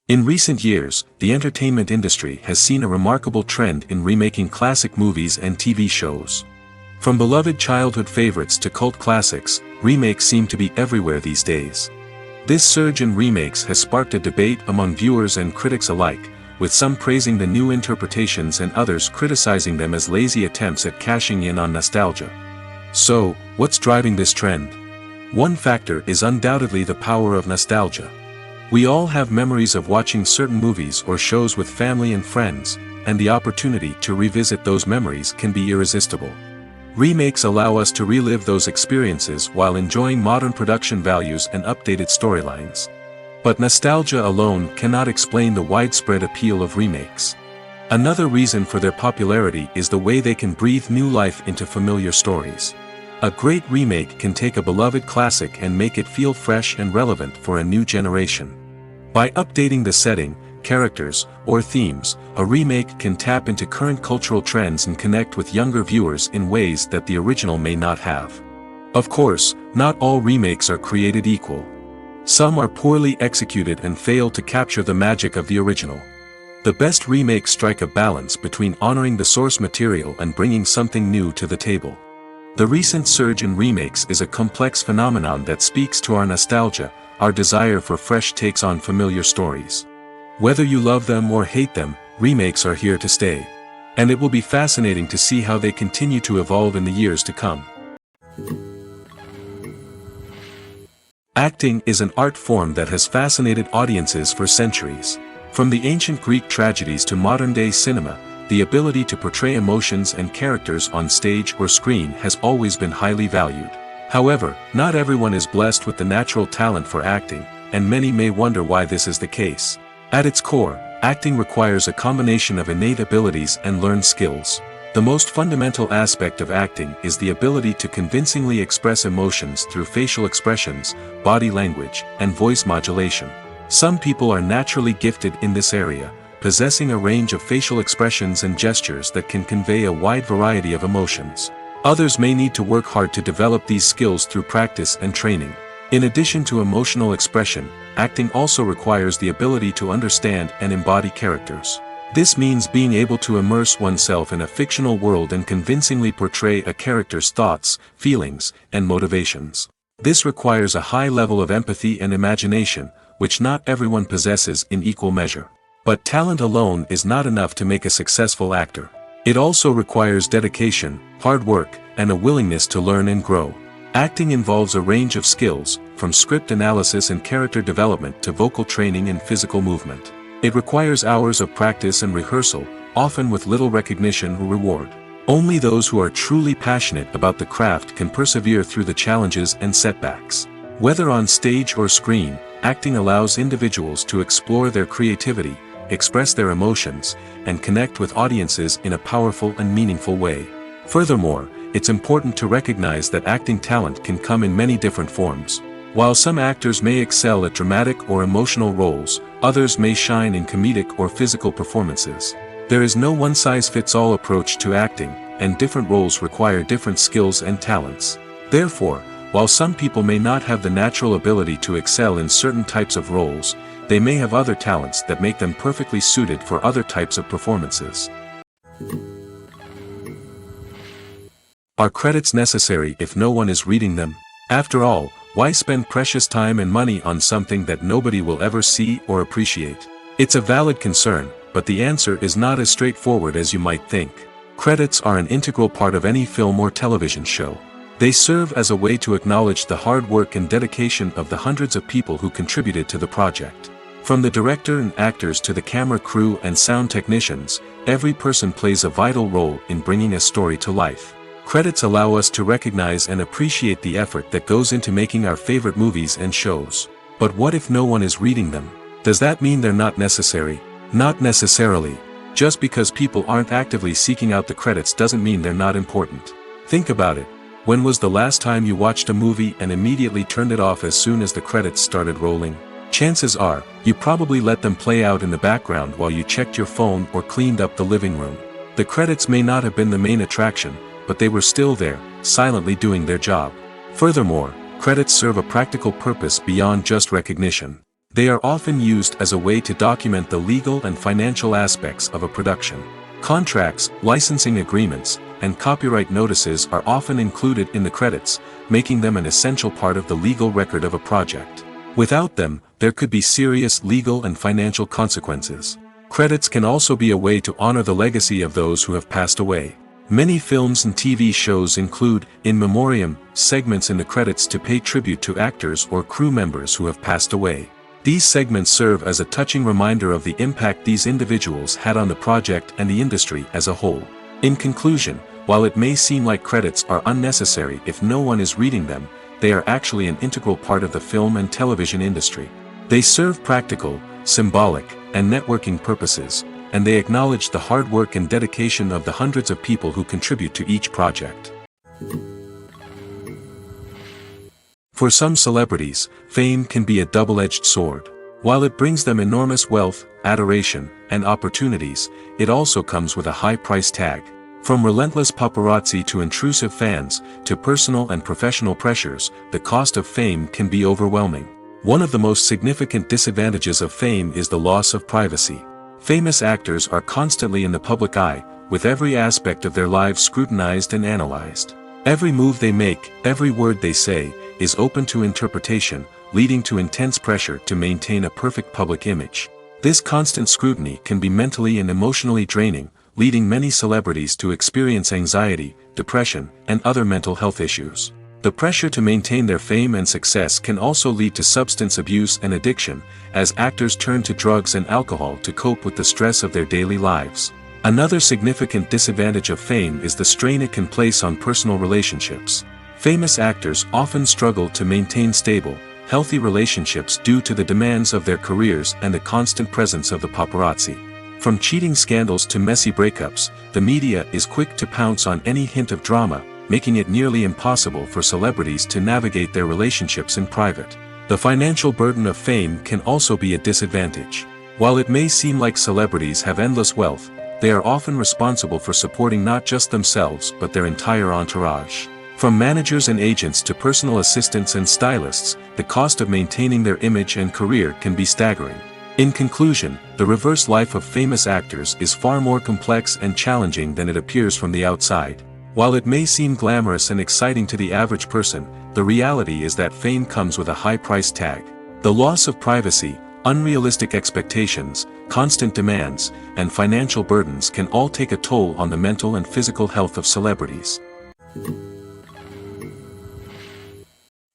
In recent years, the entertainment industry has seen a remarkable trend in remaking classic movies and TV shows. From beloved childhood favorites to cult classics, remakes seem to be everywhere these days. This surge in remakes has sparked a debate among viewers and critics alike, with some praising the new interpretations and others criticizing them as lazy attempts at cashing in on nostalgia. So, what's driving this trend? One factor is undoubtedly the power of nostalgia. We all have memories of watching certain movies or shows with family and friends, and the opportunity to revisit those memories can be irresistible. Remakes allow us to relive those experiences while enjoying modern production values and updated storylines. But nostalgia alone cannot explain the widespread appeal of remakes. Another reason for their popularity is the way they can breathe new life into familiar stories. A great remake can take a beloved classic and make it feel fresh and relevant for a new generation. By updating the setting, characters, or themes, a remake can tap into current cultural trends and connect with younger viewers in ways that the original may not have. Of course, not all remakes are created equal. Some are poorly executed and fail to capture the magic of the original. The best remakes strike a balance between honoring the source material and bringing something new to the table. The recent surge in remakes is a complex phenomenon that speaks to our nostalgia, our desire for fresh takes on familiar stories. Whether you love them or hate them, remakes are here to stay. And it will be fascinating to see how they continue to evolve in the years to come. Acting is an art form that has fascinated audiences for centuries. From the ancient Greek tragedies to modern-day cinema, the ability to portray emotions and characters on stage or screen has always been highly valued. However, not everyone is blessed with the natural talent for acting, and many may wonder why this is the case. At its core, acting requires a combination of innate abilities and learned skills. The most fundamental aspect of acting is the ability to convincingly express emotions through facial expressions, body language, and voice modulation. Some people are naturally gifted in this area, possessing a range of facial expressions and gestures that can convey a wide variety of emotions. Others may need to work hard to develop these skills through practice and training. In addition to emotional expression, acting also requires the ability to understand and embody characters. This means being able to immerse oneself in a fictional world and convincingly portray a character's thoughts, feelings, and motivations. This requires a high level of empathy and imagination, which not everyone possesses in equal measure. But talent alone is not enough to make a successful actor. It also requires dedication, hard work, and a willingness to learn and grow. Acting involves a range of skills, from script analysis and character development to vocal training and physical movement. It requires hours of practice and rehearsal, often with little recognition or reward. Only those who are truly passionate about the craft can persevere through the challenges and setbacks. Whether on stage or screen, acting allows individuals to explore their creativity, express their emotions, and connect with audiences in a powerful and meaningful way. Furthermore, it's important to recognize that acting talent can come in many different forms. While some actors may excel at dramatic or emotional roles, others may shine in comedic or physical performances. There is no one-size-fits-all approach to acting, and different roles require different skills and talents. Therefore, while some people may not have the natural ability to excel in certain types of roles, they may have other talents that make them perfectly suited for other types of performances. Are credits necessary if no one is reading them? After all, why spend precious time and money on something that nobody will ever see or appreciate? It's a valid concern, but the answer is not as straightforward as you might think. Credits are an integral part of any film or television show. They serve as a way to acknowledge the hard work and dedication of the hundreds of people who contributed to the project. From the director and actors to the camera crew and sound technicians, every person plays a vital role in bringing a story to life. Credits allow us to recognize and appreciate the effort that goes into making our favorite movies and shows. But what if no one is reading them? Does that mean they're not necessary? Not necessarily. Just because people aren't actively seeking out the credits doesn't mean they're not important. Think about it. When was the last time you watched a movie and immediately turned it off as soon as the credits started rolling? Chances are, you probably let them play out in the background while you checked your phone or cleaned up the living room. The credits may not have been the main attraction, but they were still there, silently doing their job. Furthermore, credits serve a practical purpose beyond just recognition. They are often used as a way to document the legal and financial aspects of a production. Contracts, licensing agreements, and copyright notices are often included in the credits, making them an essential part of the legal record of a project. Without them, there could be serious legal and financial consequences. Credits can also be a way to honor the legacy of those who have passed away. Many films and TV shows include, in memoriam, segments in the credits to pay tribute to actors or crew members who have passed away. These segments serve as a touching reminder of the impact these individuals had on the project and the industry as a whole. In conclusion, while it may seem like credits are unnecessary if no one is reading them, they are actually an integral part of the film and television industry. They serve practical, symbolic, and networking purposes, and they acknowledge the hard work and dedication of the hundreds of people who contribute to each project. For some celebrities, fame can be a double-edged sword. While it brings them enormous wealth, adoration, and opportunities, it also comes with a high price tag. From relentless paparazzi to intrusive fans, to personal and professional pressures, the cost of fame can be overwhelming. One of the most significant disadvantages of fame is the loss of privacy. Famous actors are constantly in the public eye, with every aspect of their lives scrutinized and analyzed. Every move they make, every word they say, is open to interpretation, leading to intense pressure to maintain a perfect public image. This constant scrutiny can be mentally and emotionally draining, leading many celebrities to experience anxiety, depression, and other mental health issues. The pressure to maintain their fame and success can also lead to substance abuse and addiction, as actors turn to drugs and alcohol to cope with the stress of their daily lives. Another significant disadvantage of fame is the strain it can place on personal relationships. Famous actors often struggle to maintain stable, healthy relationships due to the demands of their careers and the constant presence of the paparazzi. From cheating scandals to messy breakups, the media is quick to pounce on any hint of drama, making it nearly impossible for celebrities to navigate their relationships in private. The financial burden of fame can also be a disadvantage. While it may seem like celebrities have endless wealth, they are often responsible for supporting not just themselves but their entire entourage. From managers and agents to personal assistants and stylists, the cost of maintaining their image and career can be staggering. In conclusion, the reverse life of famous actors is far more complex and challenging than it appears from the outside. While it may seem glamorous and exciting to the average person, the reality is that fame comes with a high price tag. The loss of privacy, unrealistic expectations, constant demands, and financial burdens can all take a toll on the mental and physical health of celebrities.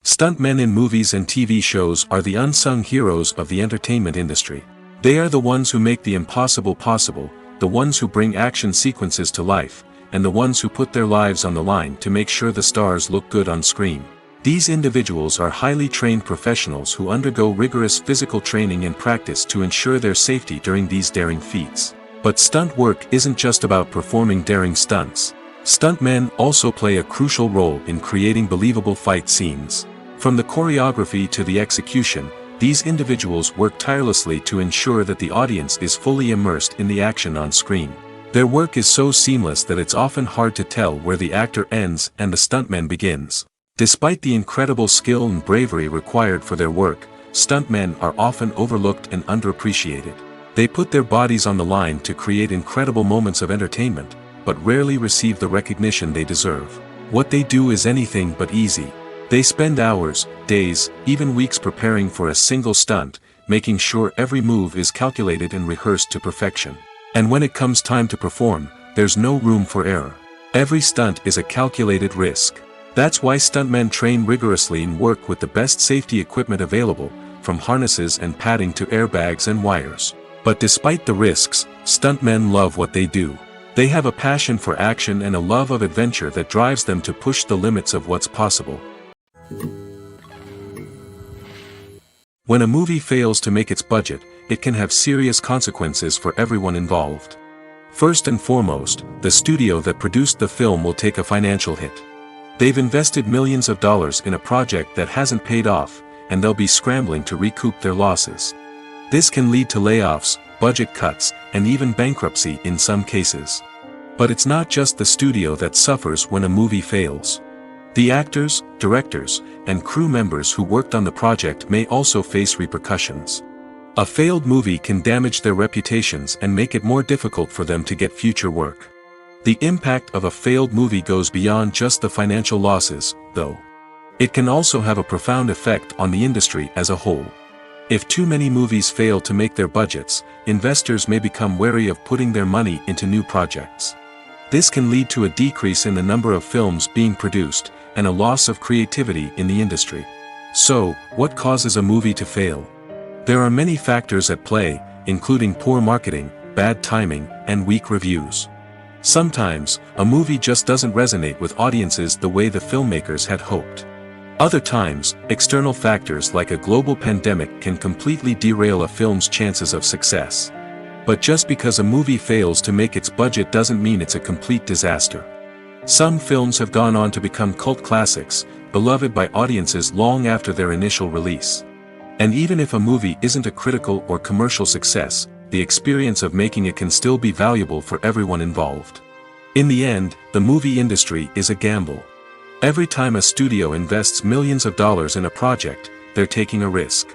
Stuntmen in movies and TV shows are the unsung heroes of the entertainment industry. They are the ones who make the impossible possible, the ones who bring action sequences to life, and the ones who put their lives on the line to make sure the stars look good on screen. These individuals are highly trained professionals who undergo rigorous physical training and practice to ensure their safety during these daring feats. But stunt work isn't just about performing daring stunts. Stuntmen also play a crucial role in creating believable fight scenes. From the choreography to the execution, these individuals work tirelessly to ensure that the audience is fully immersed in the action on screen. Their work is so seamless that it's often hard to tell where the actor ends and the stuntman begins. Despite the incredible skill and bravery required for their work, stuntmen are often overlooked and underappreciated. They put their bodies on the line to create incredible moments of entertainment, but rarely receive the recognition they deserve. What they do is anything but easy. They spend hours, days, even weeks preparing for a single stunt, making sure every move is calculated and rehearsed to perfection. And when it comes time to perform, there's no room for error. Every stunt is a calculated risk. That's why stuntmen train rigorously and work with the best safety equipment available, from harnesses and padding to airbags and wires. But despite the risks, stuntmen love what they do. They have a passion for action and a love of adventure that drives them to push the limits of what's possible. When a movie fails to make its budget, it can have serious consequences for everyone involved. First and foremost, the studio that produced the film will take a financial hit. They've invested millions of dollars in a project that hasn't paid off, and they'll be scrambling to recoup their losses. This can lead to layoffs, budget cuts, and even bankruptcy in some cases. But it's not just the studio that suffers when a movie fails. The actors, directors, and crew members who worked on the project may also face repercussions. A failed movie can damage their reputations and make it more difficult for them to get future work. The impact of a failed movie goes beyond just the financial losses, though. It can also have a profound effect on the industry as a whole. If too many movies fail to make their budgets, investors may become wary of putting their money into new projects. This can lead to a decrease in the number of films being produced, and a loss of creativity in the industry. So, what causes a movie to fail? There are many factors at play, including poor marketing, bad timing, and weak reviews. Sometimes, a movie just doesn't resonate with audiences the way the filmmakers had hoped. Other times, external factors like a global pandemic can completely derail a film's chances of success. But just because a movie fails to make its budget doesn't mean it's a complete disaster. Some films have gone on to become cult classics, beloved by audiences long after their initial release. And even if a movie isn't a critical or commercial success, the experience of making it can still be valuable for everyone involved. In the end, the movie industry is a gamble. Every time a studio invests millions of dollars in a project, they're taking a risk.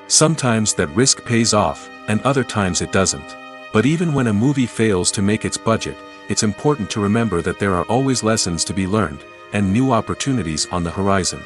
Sometimes that risk pays off, and other times it doesn't. But even when a movie fails to make its budget, it's important to remember that there are always lessons to be learned, and new opportunities on the horizon.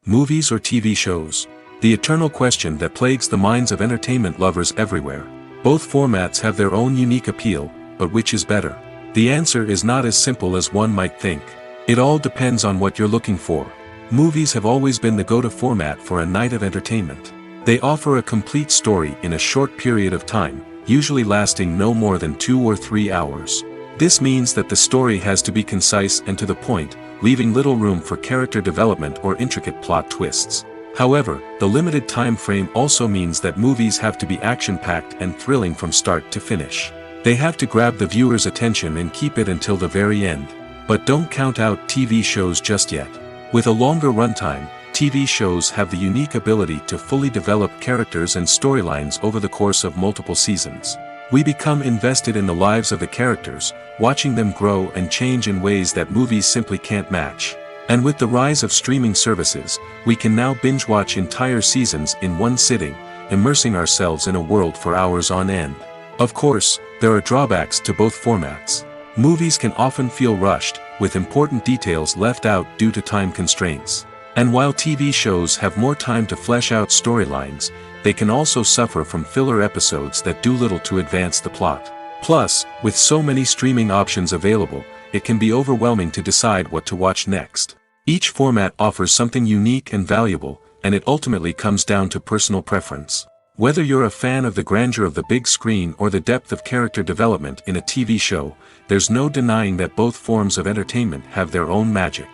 Movies or TV shows? The eternal question that plagues the minds of entertainment lovers everywhere. Both formats have their own unique appeal, but which is better? The answer is not as simple as one might think. It all depends on what you're looking for. Movies have always been the go-to format for a night of entertainment. They offer a complete story in a short period of time, usually lasting no more than 2 or 3 hours. This means that the story has to be concise and to the point, leaving little room for character development or intricate plot twists. However, the limited time frame also means that movies have to be action-packed and thrilling from start to finish. They have to grab the viewer's attention and keep it until the very end. But don't count out TV shows just yet. With a longer runtime, TV shows have the unique ability to fully develop characters and storylines over the course of multiple seasons. We become invested in the lives of the characters, watching them grow and change in ways that movies simply can't match. And with the rise of streaming services, we can now binge-watch entire seasons in one sitting, immersing ourselves in a world for hours on end. Of course, there are drawbacks to both formats. Movies can often feel rushed, with important details left out due to time constraints. And while TV shows have more time to flesh out storylines, they can also suffer from filler episodes that do little to advance the plot. Plus, with so many streaming options available, it can be overwhelming to decide what to watch next. Each format offers something unique and valuable, and it ultimately comes down to personal preference. Whether you're a fan of the grandeur of the big screen or the depth of character development in a TV show, there's no denying that both forms of entertainment have their own magic.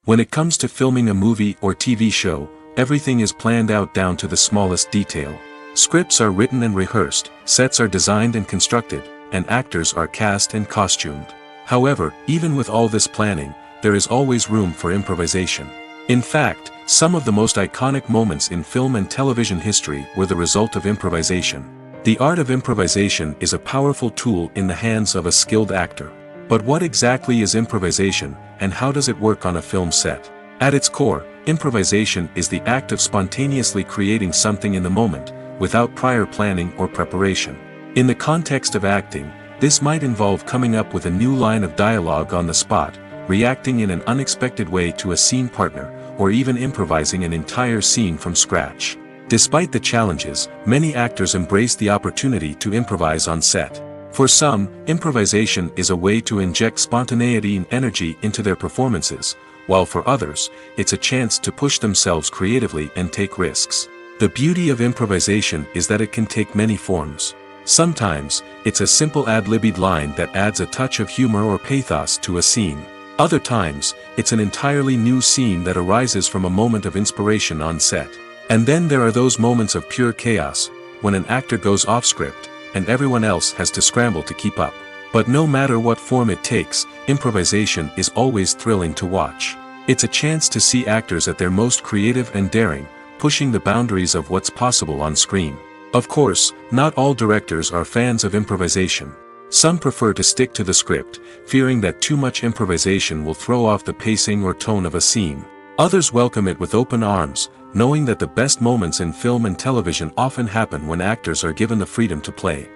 When it comes to filming a movie or TV show, everything is planned out down to the smallest detail. Scripts are written and rehearsed, sets are designed and constructed, and actors are cast and costumed. However, even with all this planning, there is always room for improvisation. In fact, some of the most iconic moments in film and television history were the result of improvisation. The art of improvisation is a powerful tool in the hands of a skilled actor. But what exactly is improvisation, and how does it work on a film set? At its core, improvisation is the act of spontaneously creating something in the moment, without prior planning or preparation. In the context of acting, this might involve coming up with a new line of dialogue on the spot, reacting in an unexpected way to a scene partner, or even improvising an entire scene from scratch. Despite the challenges, many actors embrace the opportunity to improvise on set. For some, improvisation is a way to inject spontaneity and energy into their performances, while for others, it's a chance to push themselves creatively and take risks. The beauty of improvisation is that it can take many forms. Sometimes, it's a simple ad-libbed line that adds a touch of humor or pathos to a scene. Other times, it's an entirely new scene that arises from a moment of inspiration on set. And then there are those moments of pure chaos, when an actor goes off script, and everyone else has to scramble to keep up. But no matter what form it takes, improvisation is always thrilling to watch. It's a chance to see actors at their most creative and daring, pushing the boundaries of what's possible on screen. Of course, not all directors are fans of improvisation. Some prefer to stick to the script, fearing that too much improvisation will throw off the pacing or tone of a scene. Others welcome it with open arms, knowing that the best moments in film and television often happen when actors are given the freedom to play.